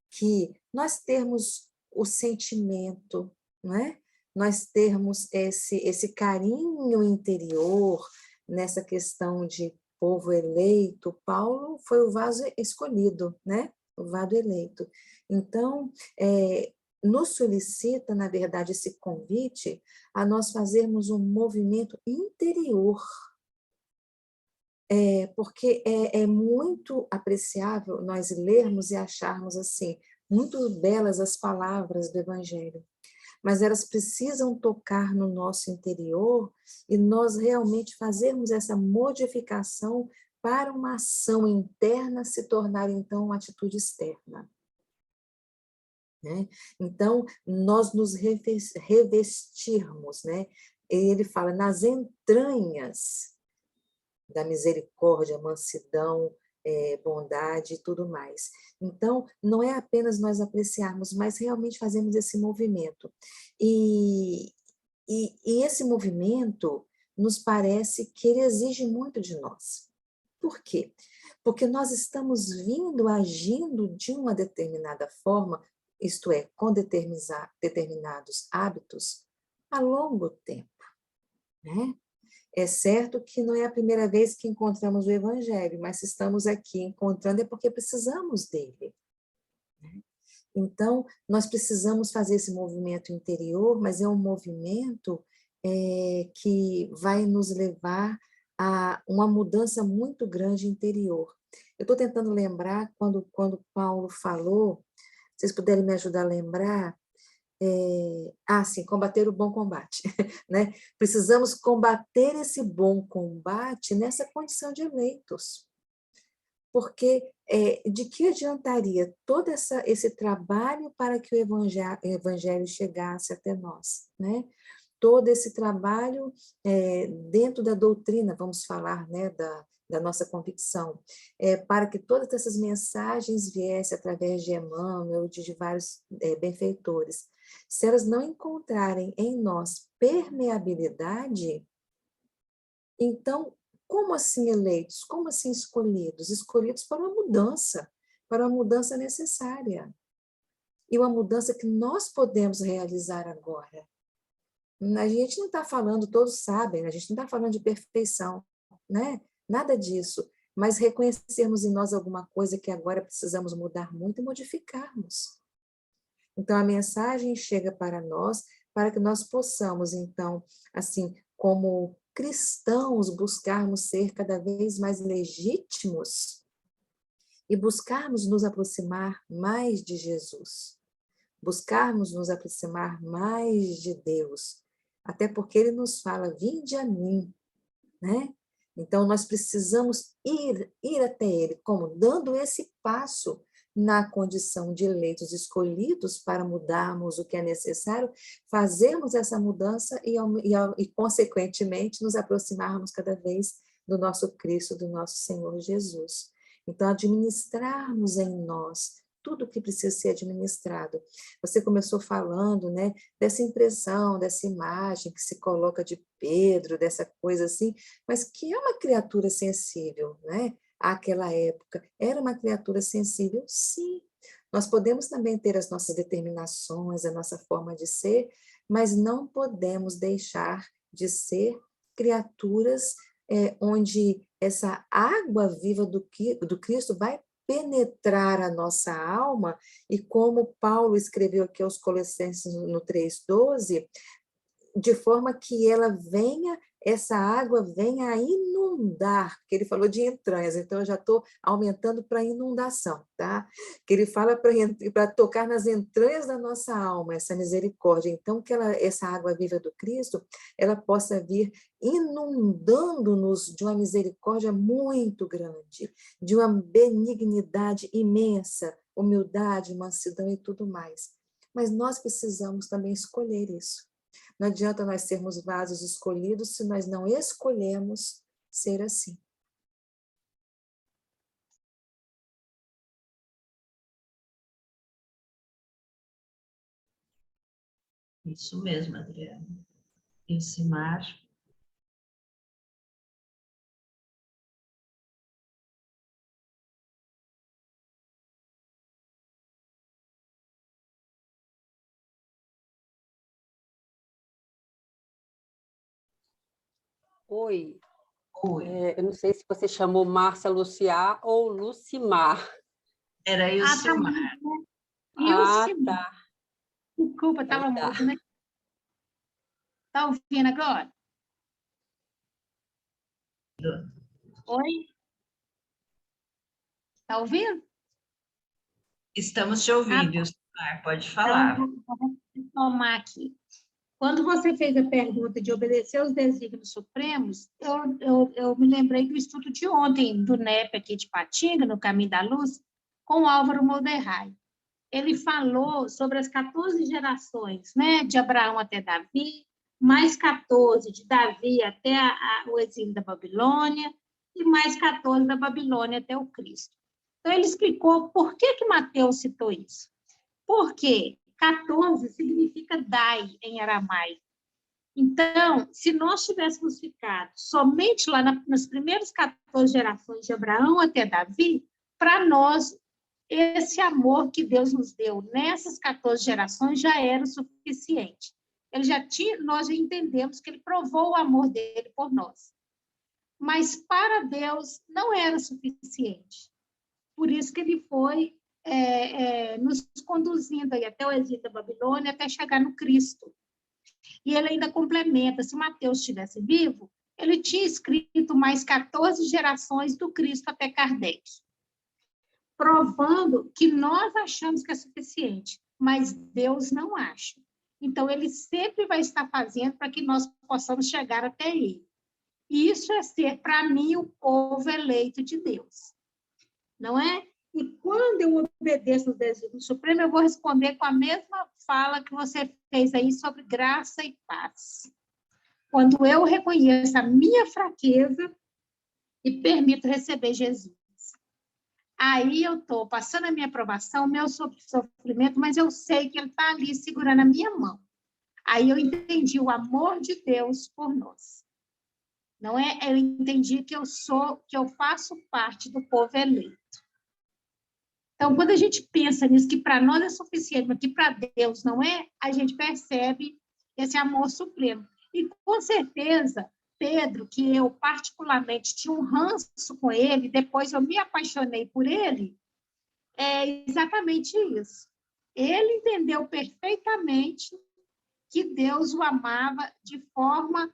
que nós termos o sentimento, não é? Nós termos esse carinho interior nessa questão de povo eleito. Paulo foi o vaso escolhido, né? O vaso eleito. Então, nos solicita, na verdade, esse convite a nós fazermos um movimento interior, porque é muito apreciável nós lermos e acharmos assim, muito belas as palavras do Evangelho, mas elas precisam tocar no nosso interior e nós realmente fazermos essa modificação para uma ação interna se tornar, então, uma atitude externa. Né? Então, nós nos revestirmos, né? Ele fala nas entranhas da misericórdia, mansidão, bondade e tudo mais. Então, não é apenas nós apreciarmos, mas realmente fazemos esse movimento. E esse movimento nos parece que ele exige muito de nós. Por quê? Porque nós estamos agindo de uma determinada forma, isto é, com determinados hábitos, a longo tempo, né? É certo que não é a primeira vez que encontramos o Evangelho, mas se estamos aqui encontrando é porque precisamos dele. Então, nós precisamos fazer esse movimento interior, mas é um movimento que vai nos levar a uma mudança muito grande interior. Eu estou tentando lembrar quando Paulo falou, se vocês puderem me ajudar a lembrar, sim, combater o bom combate, né? Precisamos combater esse bom combate nessa condição de eleitos, porque de que adiantaria todo esse trabalho para que o evangelho chegasse até nós, né? Todo esse trabalho dentro da doutrina, vamos falar, né, da nossa convicção, para que todas essas mensagens viessem através de Emmanuel, de vários benfeitores. Se elas não encontrarem em nós permeabilidade, então, como assim eleitos? Como assim escolhidos? Escolhidos para uma mudança necessária. E uma mudança que nós podemos realizar agora. A gente não está falando, todos sabem, a gente não está falando de perfeição, né? Nada disso. Mas reconhecermos em nós alguma coisa que agora precisamos mudar muito e modificarmos. Então, a mensagem chega para nós, para que nós possamos, então, assim, como cristãos, buscarmos ser cada vez mais legítimos e buscarmos nos aproximar mais de Jesus, buscarmos nos aproximar mais de Deus, até porque ele nos fala, vinde a mim, né? Então, nós precisamos ir até ele, como? Dando esse passo na condição de eleitos escolhidos para mudarmos o que é necessário, fazermos essa mudança e consequentemente, nos aproximarmos cada vez do nosso Cristo, do nosso Senhor Jesus. Então, administrarmos em nós tudo que precisa ser administrado. Você começou falando, né, dessa impressão, dessa imagem que se coloca de Pedro, dessa coisa assim, mas que é uma criatura sensível, né? Àquela época. Era uma criatura sensível? Sim. Nós podemos também ter as nossas determinações, a nossa forma de ser, mas não podemos deixar de ser criaturas onde essa água viva do Cristo vai penetrar a nossa alma, e como Paulo escreveu aqui aos Colossenses no 3,12, de forma que ela venha essa água venha a inundar, porque ele falou de entranhas, então eu já estou aumentando para inundação, tá? Que ele fala para tocar nas entranhas da nossa alma, essa misericórdia. Então, que essa água viva do Cristo, ela possa vir inundando-nos de uma misericórdia muito grande, de uma benignidade imensa, humildade, mansidão e tudo mais. Mas nós precisamos também escolher isso. Não adianta nós sermos vasos escolhidos se nós não escolhemos ser assim. Isso mesmo, Adriana. Elcimar. Oi, Oi. eu não sei se você chamou Márcia Luciá ou Lucimar. Era Tá Elcimar. mudo, né? Ah, Ilcimar. tá. Desculpa, estava Então tá. mudo, né? Está ouvindo agora? Oi? Está ouvindo? Estamos te ouvindo, Elcimar. Pode Então, falar. vou retomar aqui. Quando você fez a pergunta de obedecer aos desígnios supremos, eu me lembrei do estudo de ontem, do NEP aqui de Patinga, no Caminho da Luz, com o Álvaro Molderrai. Ele falou sobre as 14 gerações, né, de Abraão até Davi, mais 14 de Davi até o exílio da Babilônia, e mais 14 da Babilônia até o Cristo. Então, ele explicou por que Mateus citou isso. Porque 14 significa dai em aramaico. Então, se nós tivéssemos ficado somente lá nas primeiras 14 gerações de Abraão até Davi, para nós, esse amor que Deus nos deu nessas 14 gerações já era o suficiente. Nós já entendemos que ele provou o amor dele por nós. Mas para Deus não era suficiente. Por isso que ele foi nos conduzindo aí até o exílio da Babilônia, até chegar no Cristo. E ele ainda complementa, se Mateus estivesse vivo, ele tinha escrito mais 14 gerações do Cristo até Kardec, provando que nós achamos que é suficiente, mas Deus não acha. Então, ele sempre vai estar fazendo para que nós possamos chegar até ele. E isso é ser, para mim, o povo eleito de Deus. Não é? E quando eu obedeço o desígnio supremo, eu vou responder com a mesma fala que você fez aí sobre graça e paz. Quando eu reconheço a minha fraqueza e permito receber Jesus. Aí eu estou passando a minha aprovação, meu sofrimento, mas eu sei que ele está ali segurando a minha mão. Aí eu entendi o amor de Deus por nós. Não é? Eu entendi que eu faço parte do povo eleito. Então, quando a gente pensa nisso, que para nós é suficiente, mas que para Deus não é, a gente percebe esse amor supremo. E, com certeza, Pedro, que eu particularmente tinha um ranço com ele, depois eu me apaixonei por ele, é exatamente isso. Ele entendeu perfeitamente que Deus o amava de forma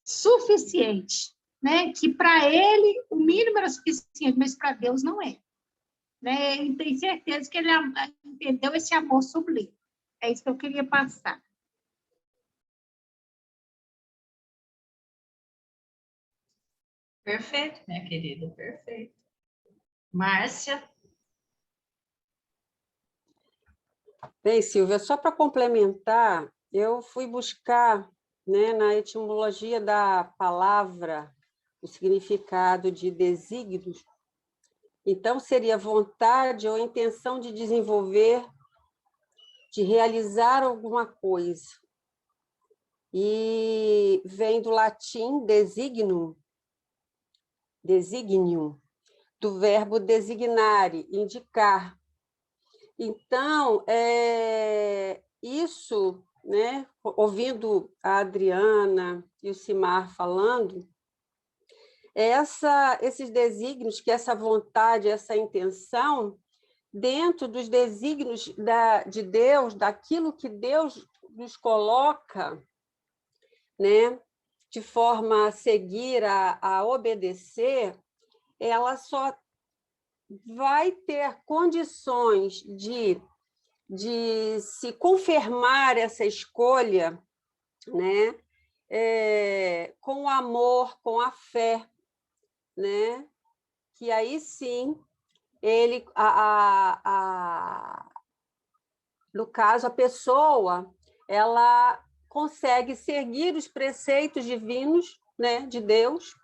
suficiente, né? Que para ele o mínimo era suficiente, mas para Deus não é. Né? Ele tem certeza que ele entendeu esse amor sublime. É isso que eu queria passar. Perfeito, minha querida, perfeito. Márcia? Bem, Silvia, só para complementar, eu fui buscar, né, na etimologia da palavra o significado de desígnios. Então, seria vontade ou intenção de desenvolver, de realizar alguma coisa. E vem do latim designum, do verbo designare, indicar. Então, isso, né, ouvindo a Adriana e o Simar falando, esses desígnios, que essa vontade, essa intenção, dentro dos desígnios de Deus, daquilo que Deus nos coloca, né, de forma a seguir, a obedecer, ela só vai ter condições de se confirmar essa escolha, né? Com o amor, com a fé, né? Que aí sim, ele, no caso, a pessoa, ela consegue seguir os preceitos divinos, né, de Deus,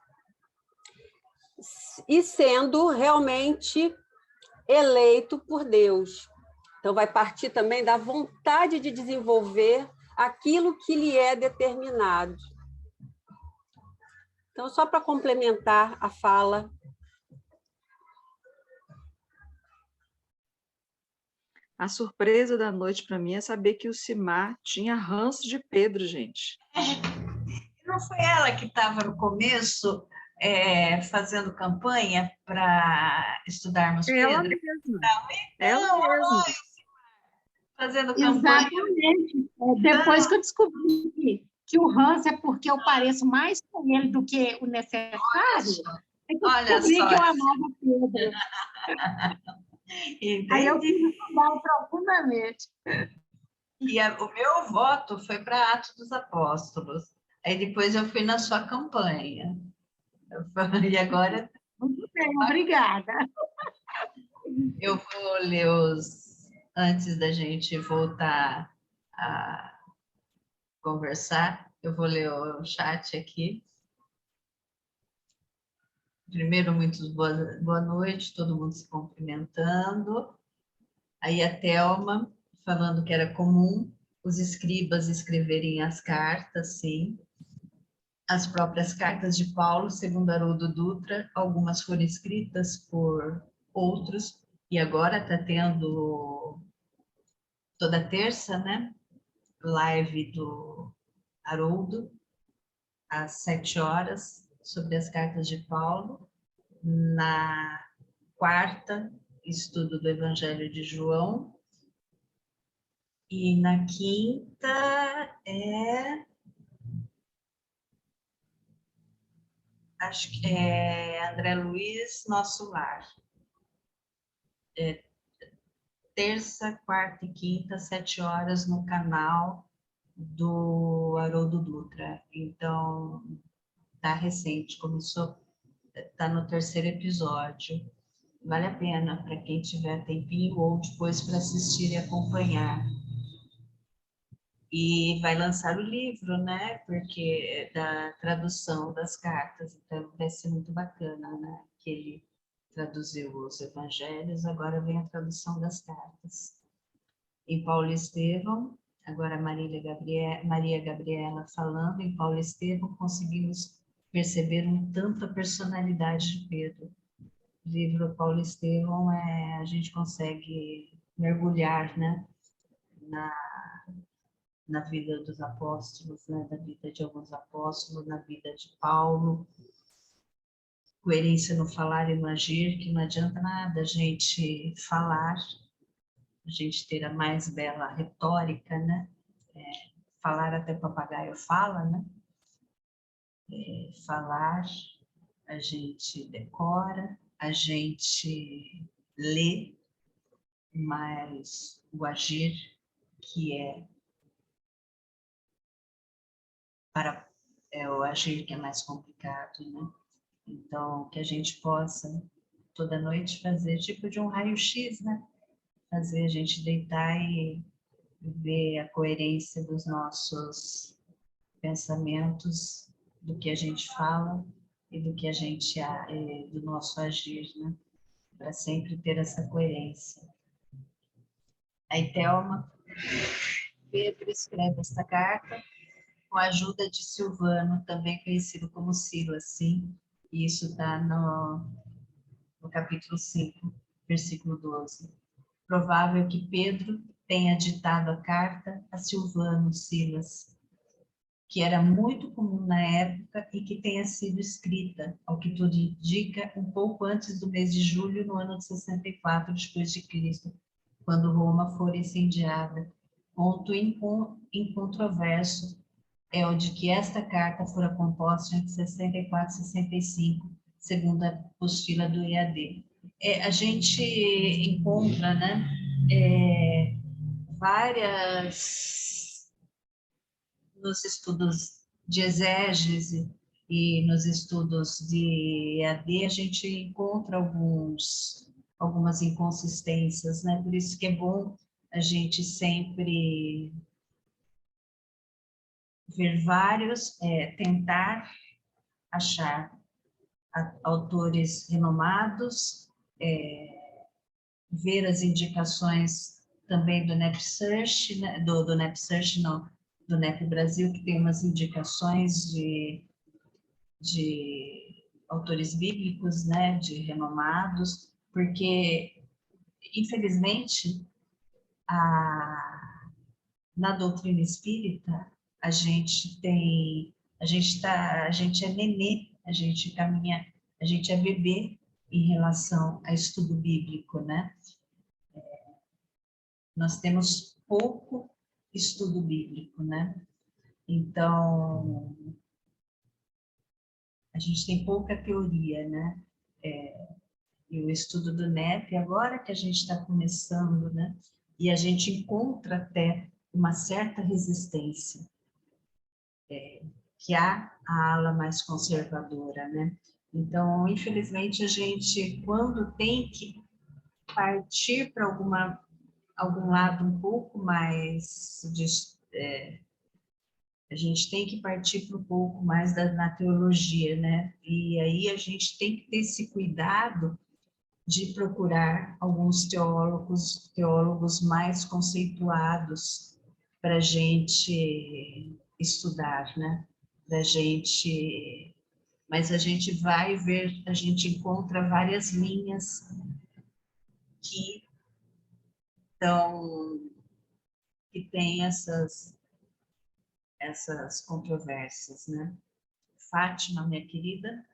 e sendo realmente eleito por Deus. Então, vai partir também da vontade de desenvolver aquilo que lhe é determinado. Então, só para complementar a fala. A surpresa da noite para mim é saber que o Simar tinha ranço de Pedro, gente. Não foi ela que estava no começo fazendo campanha para estudarmos Ela Pedro? mesma. Então, Ela mesma. fazendo campanha. Exatamente. Depois que eu descobri que o Hans é porque eu pareço mais com ele do que o necessário, é que eu descobri que eu amava Pedro. Entendi. Aí eu quis estudar profundamente. E o meu voto foi para Atos dos Apóstolos. Aí depois eu fui na sua campanha. E agora... Muito bem, obrigada. Eu vou ler antes da gente voltar a conversar, eu vou ler o chat aqui. Primeiro, muito boa noite, todo mundo se cumprimentando. Aí a Thelma falando que era comum os escribas escreverem as cartas, sim. As próprias cartas de Paulo, segundo Haroldo Dutra, algumas foram escritas por outros, e agora está tendo toda terça, né? Live do Haroldo, às 7h, sobre as cartas de Paulo. Na quarta, estudo do Evangelho de João. E na quinta acho que é André Luiz, Nosso Lar. Terça, quarta e quinta, 7h, no canal do Haroldo Dutra. Então, tá recente, começou, tá no 3º episódio. Vale a pena para quem tiver tempinho ou depois para assistir e acompanhar. E vai lançar o livro, né? Porque da tradução das cartas, então vai ser muito bacana, né? Que ele traduziu os evangelhos, agora vem a tradução das cartas. Em Paulo Estevão, agora Maria Gabriela falando, em Paulo Estevão conseguimos perceber um tanto a personalidade de Pedro. O livro Paulo Estevão, a gente consegue mergulhar, né, na vida dos apóstolos, né, da vida de alguns apóstolos, na vida de Paulo. Coerência no falar e no agir, que não adianta nada a gente falar, a gente ter a mais bela retórica, né? Falar até papagaio fala, né? Falar, a gente decora, a gente lê, mas o agir, que o agir que é mais complicado, né? Então, que a gente possa toda noite fazer tipo de um raio-x, né? Fazer a gente deitar e ver a coerência dos nossos pensamentos, do que a gente fala e do que a gente do nosso agir, né? Para sempre ter essa coerência. Aí Thelma, Pedro escreve esta carta com a ajuda de Silvano, também conhecido como Silas, sim. E isso está no capítulo 5, versículo 12. Provável que Pedro tenha ditado a carta a Silvano, Silas, que era muito comum na época e que tenha sido escrita, ao que tudo indica, um pouco antes do mês de julho, no ano de 64 depois de Cristo, quando Roma for incendiada. Ponto incontroverso é o de que esta carta fora composta entre 64 e 65, segundo a apostila do EAD. A gente encontra, né, várias, nos estudos de exégese e nos estudos de EAD, a gente encontra algumas inconsistências, né? Por isso que é bom a gente sempre ver vários, tentar achar autores renomados, ver as indicações também do NEPSearch, né? do NEPSearch, não, do NEP Brasil, que tem umas indicações de autores bíblicos, né, de renomados, porque, infelizmente, na doutrina espírita, a gente é nenê, a gente caminha, a gente é bebê em relação a estudo bíblico, né? Nós temos pouco estudo bíblico, né? Então, a gente tem pouca teoria, né? E o estudo do NEP, agora que a gente está começando, né? E a gente encontra até uma certa resistência, que há a ala mais conservadora, né? Então, infelizmente, a gente, quando tem que partir para algum lado um pouco mais a gente tem que partir para um pouco mais na teologia, né? E aí a gente tem que ter esse cuidado de procurar alguns teólogos mais conceituados para a gente estudar, né? Mas a gente vai ver, a gente encontra várias linhas que estão, que têm essas controvérsias, né? Fátima, minha querida.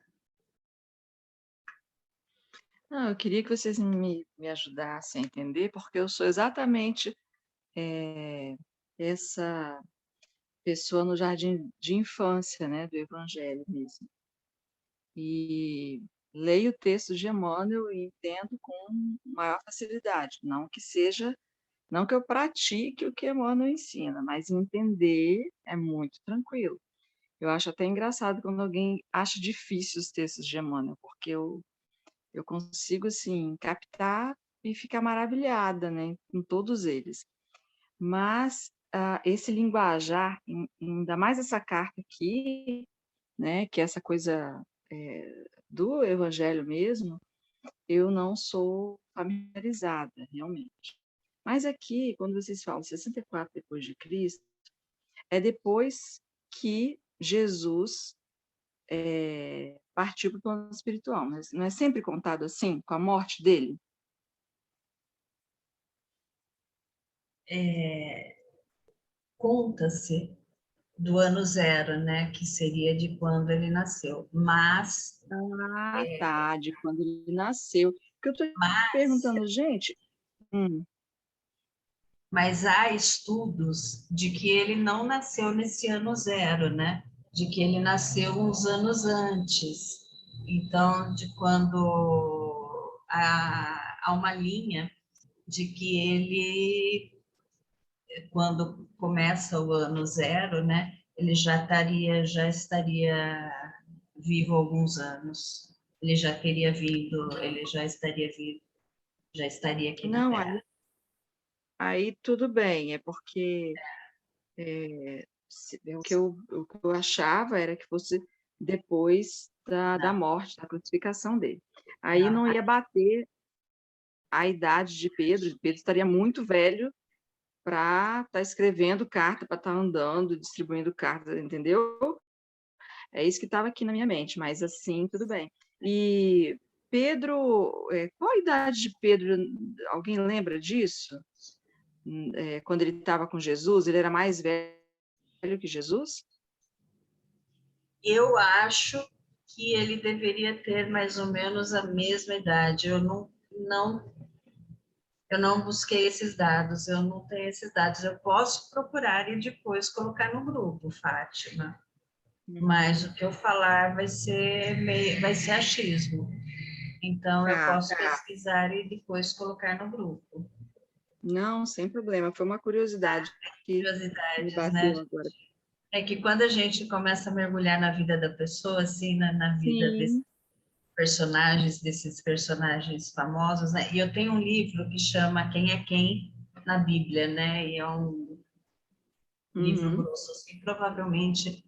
Não, eu queria que vocês me ajudassem a entender, porque eu sou exatamente essa pessoa no jardim de infância, né, do Evangelho mesmo. E leio o texto de Emmanuel e entendo com maior facilidade. Não que eu pratique o que Emmanuel ensina, mas entender é muito tranquilo. Eu acho até engraçado quando alguém acha difícil os textos de Emmanuel, porque eu consigo, assim, captar e ficar maravilhada, né, em todos eles. Mas esse linguajar, ainda mais essa carta aqui, né, que é essa coisa do Evangelho mesmo, eu não sou familiarizada, realmente. Mas aqui, quando vocês falam 64 depois de Cristo, é depois que Jesus partiu para o plano espiritual, mas não é sempre contado assim, com a morte dele? Conta-se do ano zero, né? Que seria de quando ele nasceu. Ah, tá, de quando ele nasceu. Porque eu estou perguntando, gente. Mas há estudos de que ele não nasceu nesse ano zero, né? De que ele nasceu uns anos antes. Então, de quando há uma linha de que ele, quando começa o ano zero, né? Ele já estaria vivo há alguns anos. Ele já teria vindo, ele já estaria vivo, já estaria aqui na Não, Terra. aí tudo bem, é porque o que eu achava era que fosse depois da morte, da crucificação dele. Aí não ia bater a idade de Pedro. Pedro estaria muito velho para estar escrevendo carta, para estar andando, distribuindo cartas, entendeu? É isso que estava aqui na minha mente, mas assim, tudo bem. E Pedro, qual a idade de Pedro? Alguém lembra disso? Quando ele estava com Jesus, ele era mais velho que Jesus? Eu acho que ele deveria ter mais ou menos a mesma idade. Eu não Eu não busquei esses dados, eu não tenho esses dados. Eu posso procurar e depois colocar no grupo, Fátima. Mas o que eu falar vai ser achismo. Então, eu Tá. posso pesquisar e depois colocar no grupo. Não, sem problema. Foi uma curiosidade que me Curiosidades, né? bateu agora. É que quando a gente começa a mergulhar na vida da pessoa, assim, na vida Sim. desses personagens famosos, né? E eu tenho um livro que chama Quem é Quem na Bíblia, né? E é um livro Uhum. grosso, assim, provavelmente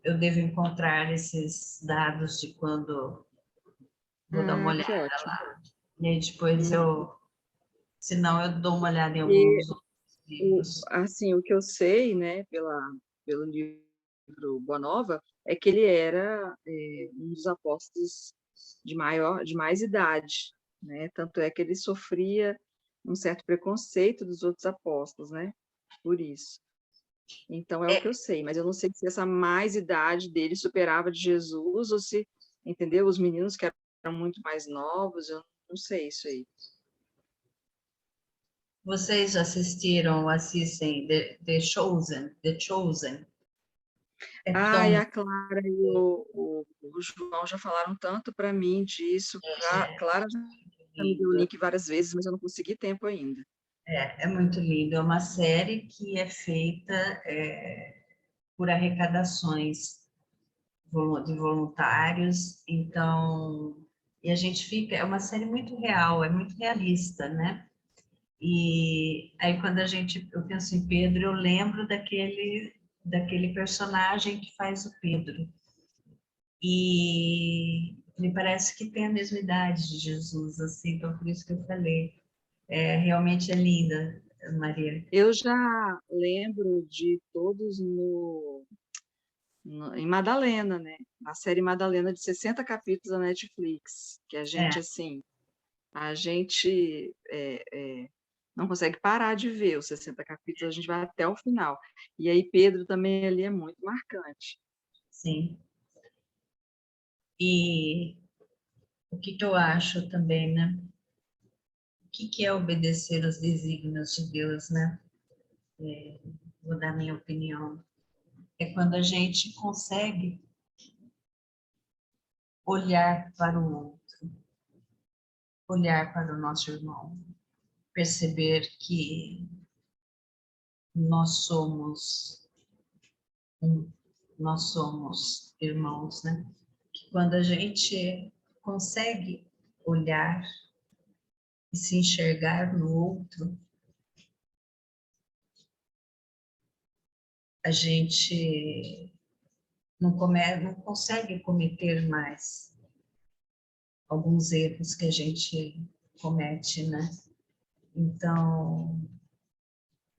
eu devo encontrar esses dados de quando vou dar uma Ah, que olhada ótimo. lá. E aí depois se não, eu dou uma olhada em E alguns outros livros. assim, o que eu sei, né, pelo livro Boa Nova, é que ele era um dos apóstolos de mais idade, né? Tanto é que ele sofria um certo preconceito dos outros apóstolos, né? Por isso. Então é o que eu sei, mas eu não sei se essa mais idade dele superava de Jesus ou se, entendeu? Os meninos que eram muito mais novos, eu não sei isso aí. Vocês assistem The Chosen? The Chosen? É Ah, e tão... a Clara e o João já falaram tanto para mim disso. Clara já me deu o lindo. link várias vezes, mas eu não consegui tempo ainda. É muito lindo. É uma série que é feita por arrecadações de voluntários. Então, e a gente fica... É uma série muito real, é muito realista, né? E aí quando eu penso em Pedro, eu lembro daquele personagem que faz o Pedro. E me parece que tem a mesma idade de Jesus, assim, então por isso que eu falei. Realmente é linda, Maria. Eu já lembro de todos em Madalena, né? A série Madalena de 60 capítulos da Netflix, que a gente, É, assim, não consegue parar de ver os 60 capítulos, a gente vai até o final. E aí Pedro também ali é muito marcante. sim. E o que eu acho também, né? O que é obedecer aos desígnios de Deus, né? Vou dar minha opinião. É quando a gente consegue olhar para o outro, olhar para o nosso irmão, perceber que nós somos nós somos irmãos, né? Que quando a gente consegue olhar e se enxergar no outro, a gente não consegue cometer mais alguns erros que a gente comete, né? Então,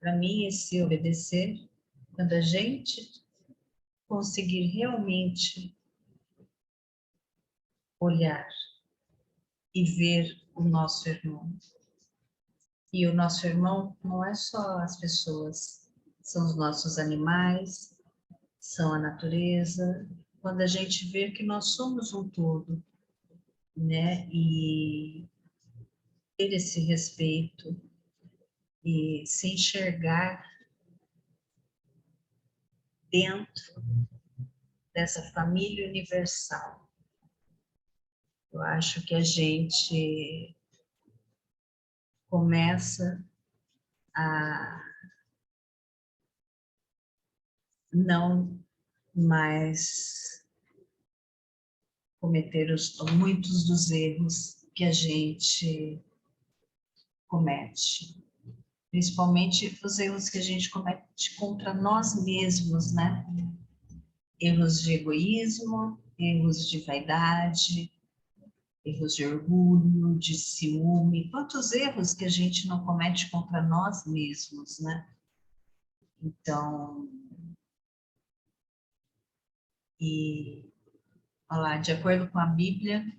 para mim, esse obedecer, quando a gente conseguir realmente olhar e ver o nosso irmão. E o nosso irmão não é só as pessoas, são os nossos animais, são a natureza. Quando a gente vê que nós somos um todo, né? E ter esse respeito e se enxergar dentro dessa família universal. Eu acho que a gente começa a não mais cometer muitos dos erros que a gente comete, principalmente os erros que a gente comete contra nós mesmos, né? Erros de egoísmo, erros de vaidade, erros de orgulho, de ciúme, quantos erros que a gente não comete contra nós mesmos, né? Então, olha lá, de acordo com a Bíblia.org,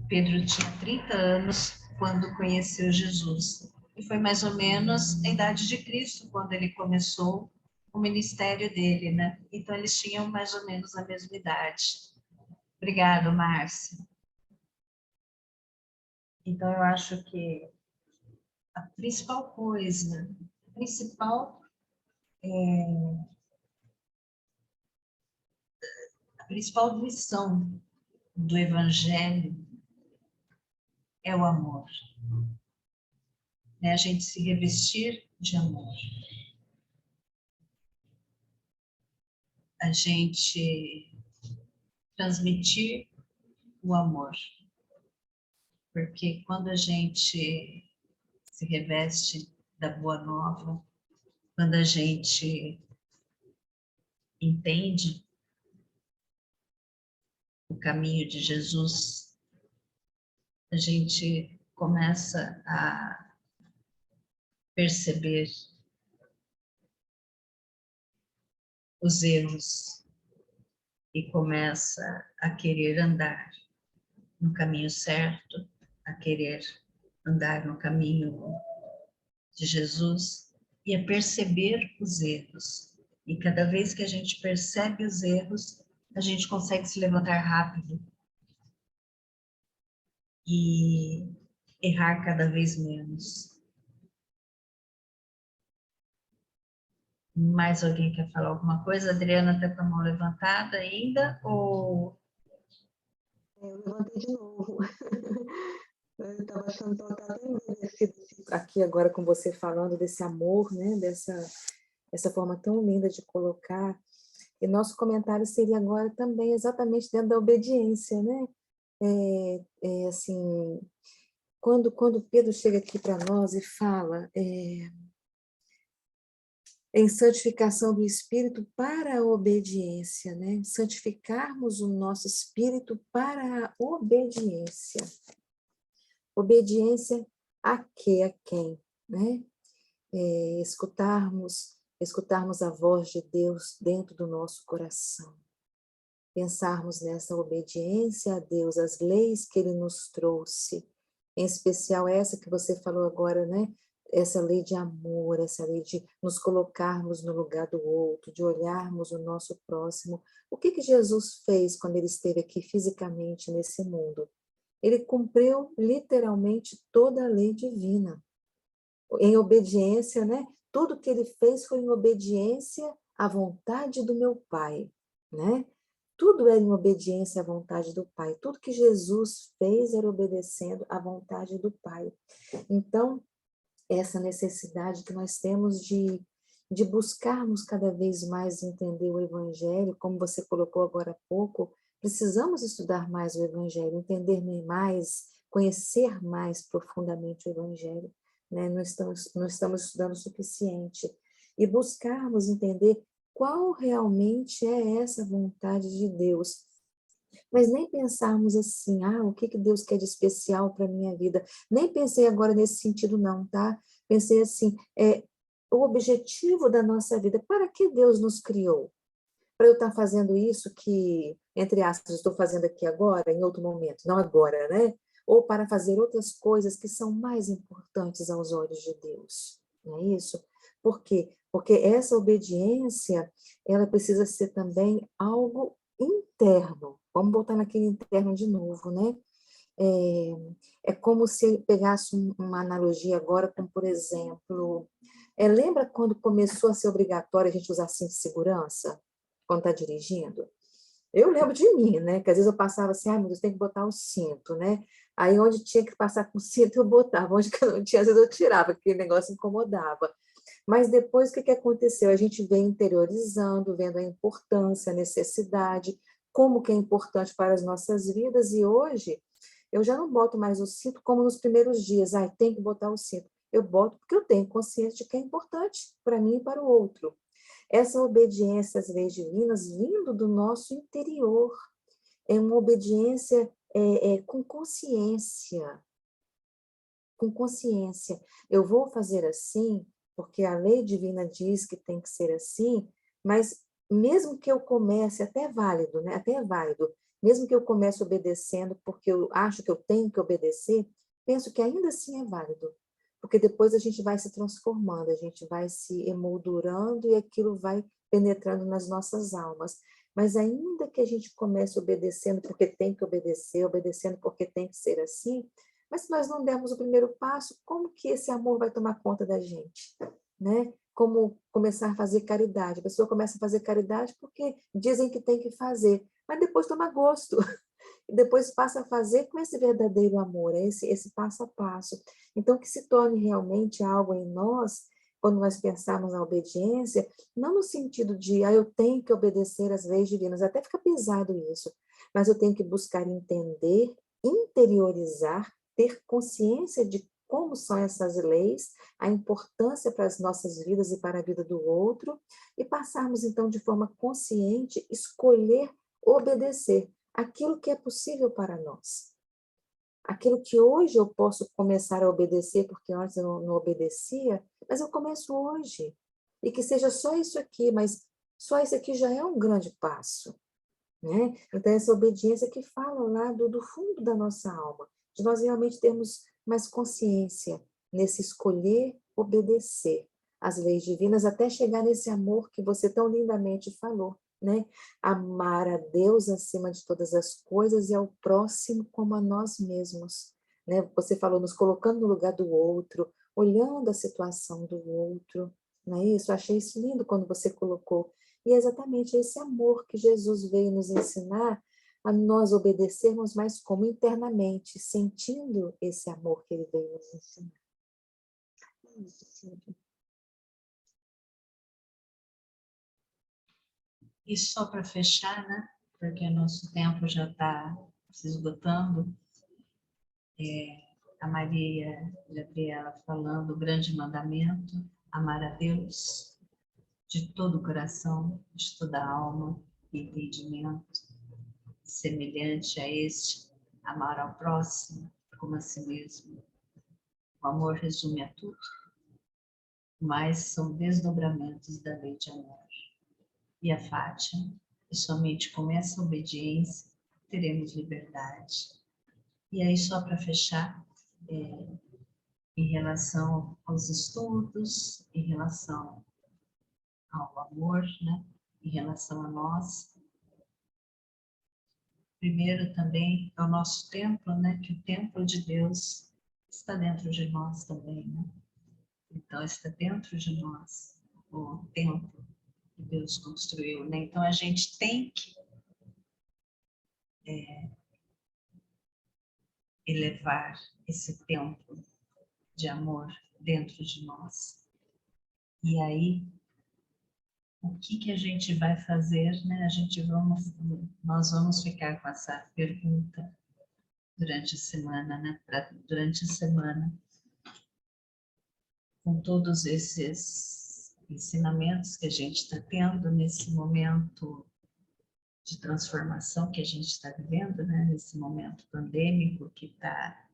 Pedro tinha 30 anos quando conheceu Jesus. E foi mais ou menos a idade de Cristo quando ele começou o ministério dele, né? Então, eles tinham mais ou menos a mesma idade. Obrigada, Márcia. Então, eu acho que a principal coisa, a principal lição do Evangelho é o amor. É a gente se revestir de amor. A gente transmitir o amor. Porque quando a gente se reveste da boa nova, quando a gente entende o caminho de Jesus, a gente começa a perceber os erros e começa a querer andar no caminho certo, a querer andar no caminho de Jesus e a perceber os erros. E cada vez que a gente percebe os erros, a gente consegue se levantar rápido e errar cada vez menos. Mais alguém quer falar alguma coisa? A Adriana está com a mão levantada ainda? Ou... Eu levantei de novo. Eu estava achando tão agradecida aqui agora com você falando desse amor, né? Essa forma tão linda de colocar. E nosso comentário seria agora também exatamente dentro da obediência, né? Assim, quando Pedro chega aqui para nós e fala em santificação do espírito para a obediência, né? Santificarmos o nosso espírito para a obediência. Obediência a quê? A quem? Né? Escutarmos a voz de Deus dentro do nosso coração. Pensarmos nessa obediência a Deus, as leis que Ele nos trouxe, em especial essa que você falou agora, né? Essa lei de amor, essa lei de nos colocarmos no lugar do outro, de olharmos o nosso próximo. O que Jesus fez quando Ele esteve aqui fisicamente nesse mundo? Ele cumpriu literalmente toda a lei divina. Em obediência, né? Tudo que Ele fez foi em obediência à vontade do meu Pai, né? Tudo era em obediência à vontade do Pai. Tudo que Jesus fez era obedecendo à vontade do Pai. Então, essa necessidade que nós temos de buscarmos cada vez mais entender o Evangelho, como você colocou agora há pouco, precisamos estudar mais o Evangelho, entender mais, conhecer mais profundamente o Evangelho. Né? Não estamos estudando o suficiente. E buscarmos entender qual realmente é essa vontade de Deus. Mas nem pensarmos assim, o que Deus quer de especial para a minha vida. Nem pensei agora nesse sentido não, tá? Pensei assim, o objetivo da nossa vida, para que Deus nos criou? Para eu estar fazendo isso que, entre aspas, estou fazendo aqui agora, em outro momento, não agora, né? Ou para fazer outras coisas que são mais importantes aos olhos de Deus, não é isso? Por quê? Porque essa obediência, ela precisa ser também algo interno. Vamos voltar naquele interno de novo, né? É como se pegasse uma analogia agora, como por exemplo, lembra quando começou a ser obrigatório a gente usar cinto de segurança, quando está dirigindo? Eu lembro de mim, né? Que às vezes eu passava assim, meu Deus, tem que botar o cinto, né? Aí onde tinha que passar com o cinto, eu botava. Onde que não tinha, às vezes eu tirava, porque o negócio incomodava. Mas depois, o que aconteceu? A gente vem interiorizando, vendo a importância, a necessidade, como que é importante para as nossas vidas, e hoje eu já não boto mais o cinto como nos primeiros dias, tem que botar o cinto. Eu boto porque eu tenho consciência de que é importante para mim e para o outro. Essa obediência às leis divinas vindo do nosso interior, é uma obediência com consciência. Com consciência. Eu vou fazer assim, porque a lei divina diz que tem que ser assim, mas mesmo que eu comece, até é válido, né? Até é válido, mesmo que eu comece obedecendo, porque eu acho que eu tenho que obedecer, penso que ainda assim é válido, porque depois a gente vai se transformando, a gente vai se emoldurando e aquilo vai penetrando nas nossas almas. Mas ainda que a gente comece obedecendo porque tem que obedecer, obedecendo porque tem que ser assim, Mas se nós não dermos o primeiro passo, como que esse amor vai tomar conta da gente? Né? Como começar a fazer caridade. A pessoa começa a fazer caridade porque dizem que tem que fazer, mas depois toma gosto. E depois passa a fazer com esse verdadeiro amor, esse passo a passo. Então, que se torne realmente algo em nós, quando nós pensarmos na obediência, não no sentido de, eu tenho que obedecer às leis divinas, até fica pesado isso, mas eu tenho que buscar entender, interiorizar, ter consciência de como são essas leis, a importância para as nossas vidas e para a vida do outro, e passarmos, então, de forma consciente, escolher obedecer aquilo que é possível para nós. Aquilo que hoje eu posso começar a obedecer, porque antes eu não obedecia, mas eu começo hoje. E que seja só isso aqui, mas só isso aqui já é um grande passo. Né? Então, essa obediência que fala lá do fundo da nossa alma, de nós realmente termos mais consciência nesse escolher obedecer às leis divinas, até chegar nesse amor que você tão lindamente falou, né? Amar a Deus acima de todas as coisas e ao próximo como a nós mesmos, né? Você falou, nos colocando no lugar do outro, olhando a situação do outro, não é isso? Eu achei isso lindo quando você colocou. E é exatamente esse amor que Jesus veio nos ensinar a nós obedecermos, mas como internamente, sentindo esse amor que ele veio nos ensinar. E só para fechar, né? Porque nosso tempo já está se esgotando. A Maria Gabriela falando o grande mandamento, amar a Deus de todo o coração, de toda a alma e entendimento, semelhante a este, amar ao próximo como a si mesmo. O amor resume a tudo, mas são desdobramentos da lei de amor. E a Fátima, e somente com essa obediência teremos liberdade. E aí, só para fechar, em relação aos estudos, em relação ao amor, né? Em relação a nós, primeiro também é o nosso templo, né? Que o templo de Deus está dentro de nós também, né? Então, está dentro de nós o templo que Deus construiu, né? Então, a gente tem que elevar esse templo de amor dentro de nós. E aí, o que a gente vai fazer, né? Nós vamos ficar com essa pergunta durante a semana, né? Durante a semana, com todos esses ensinamentos que a gente está tendo nesse momento de transformação que a gente está vivendo, né? Nesse momento pandêmico que está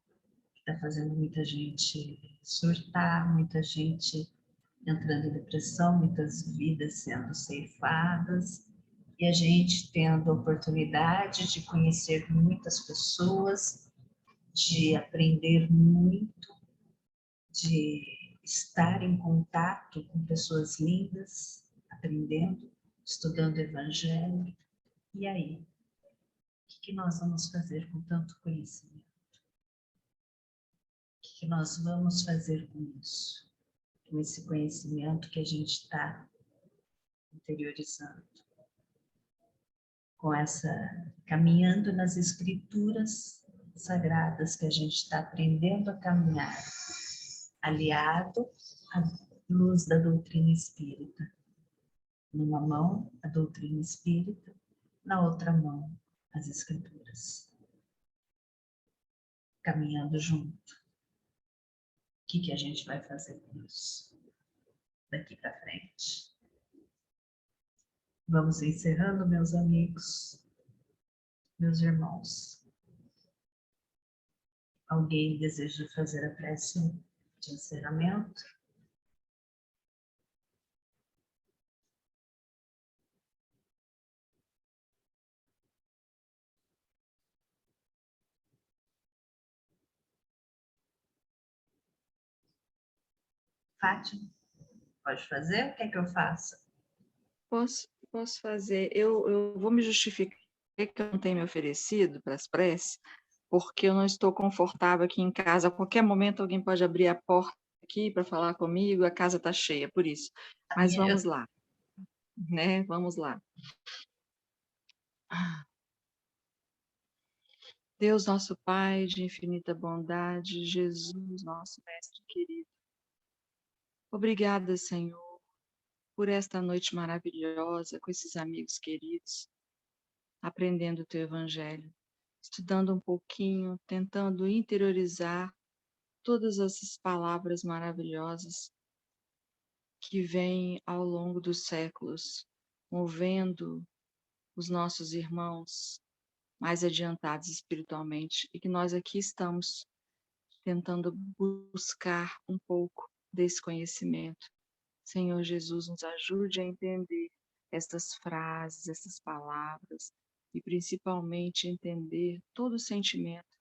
fazendo muita gente surtar, muita gente entrando em depressão, muitas vidas sendo ceifadas, e a gente tendo a oportunidade de conhecer muitas pessoas, de aprender muito, de estar em contato com pessoas lindas, aprendendo, estudando o Evangelho. E aí? O que nós vamos fazer com tanto conhecimento? O que nós vamos fazer com isso? Com esse conhecimento que a gente está interiorizando? Com essa, caminhando nas escrituras sagradas que a gente está aprendendo a caminhar, aliado à luz da doutrina espírita. Numa mão, a doutrina espírita, na outra mão, as escrituras. Caminhando junto. O que a gente vai fazer com isso daqui para frente? Vamos encerrando, meus amigos, meus irmãos. Alguém deseja fazer a prece de encerramento? Fátima, pode fazer? O que é que eu faço? Posso fazer. Eu vou me justificar que eu não tenho me oferecido para as preces, porque eu não estou confortável aqui em casa. A qualquer momento alguém pode abrir a porta aqui para falar comigo, a casa está cheia, por isso. Mas vamos lá, né? Vamos lá. Deus, nosso Pai de infinita bondade, Jesus, nosso Mestre querido. Obrigada, Senhor, por esta noite maravilhosa com esses amigos queridos, aprendendo o Teu Evangelho, estudando um pouquinho, tentando interiorizar todas essas palavras maravilhosas que vêm ao longo dos séculos, movendo os nossos irmãos mais adiantados espiritualmente, e que nós aqui estamos tentando buscar um pouco desse conhecimento. Senhor Jesus, nos ajude a entender estas frases, essas palavras, e principalmente entender todo o sentimento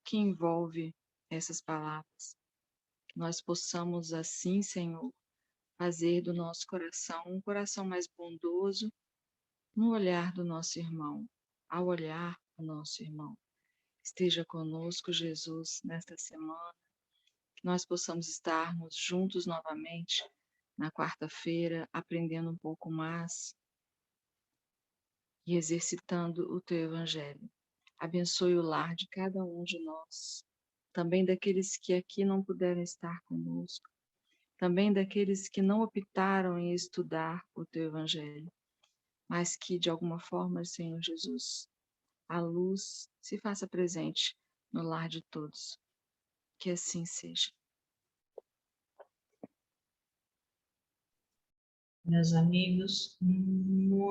que envolve essas palavras. Que nós possamos assim, Senhor, fazer do nosso coração um coração mais bondoso no olhar do nosso irmão, ao olhar o nosso irmão. Esteja conosco, Jesus, nesta semana, que nós possamos estarmos juntos novamente na quarta-feira, aprendendo um pouco mais e exercitando o Teu Evangelho. Abençoe o lar de cada um de nós, também daqueles que aqui não puderam estar conosco, também daqueles que não optaram em estudar o Teu Evangelho, mas que, de alguma forma, Senhor Jesus, a luz se faça presente no lar de todos. Que assim seja. Meus amigos, muito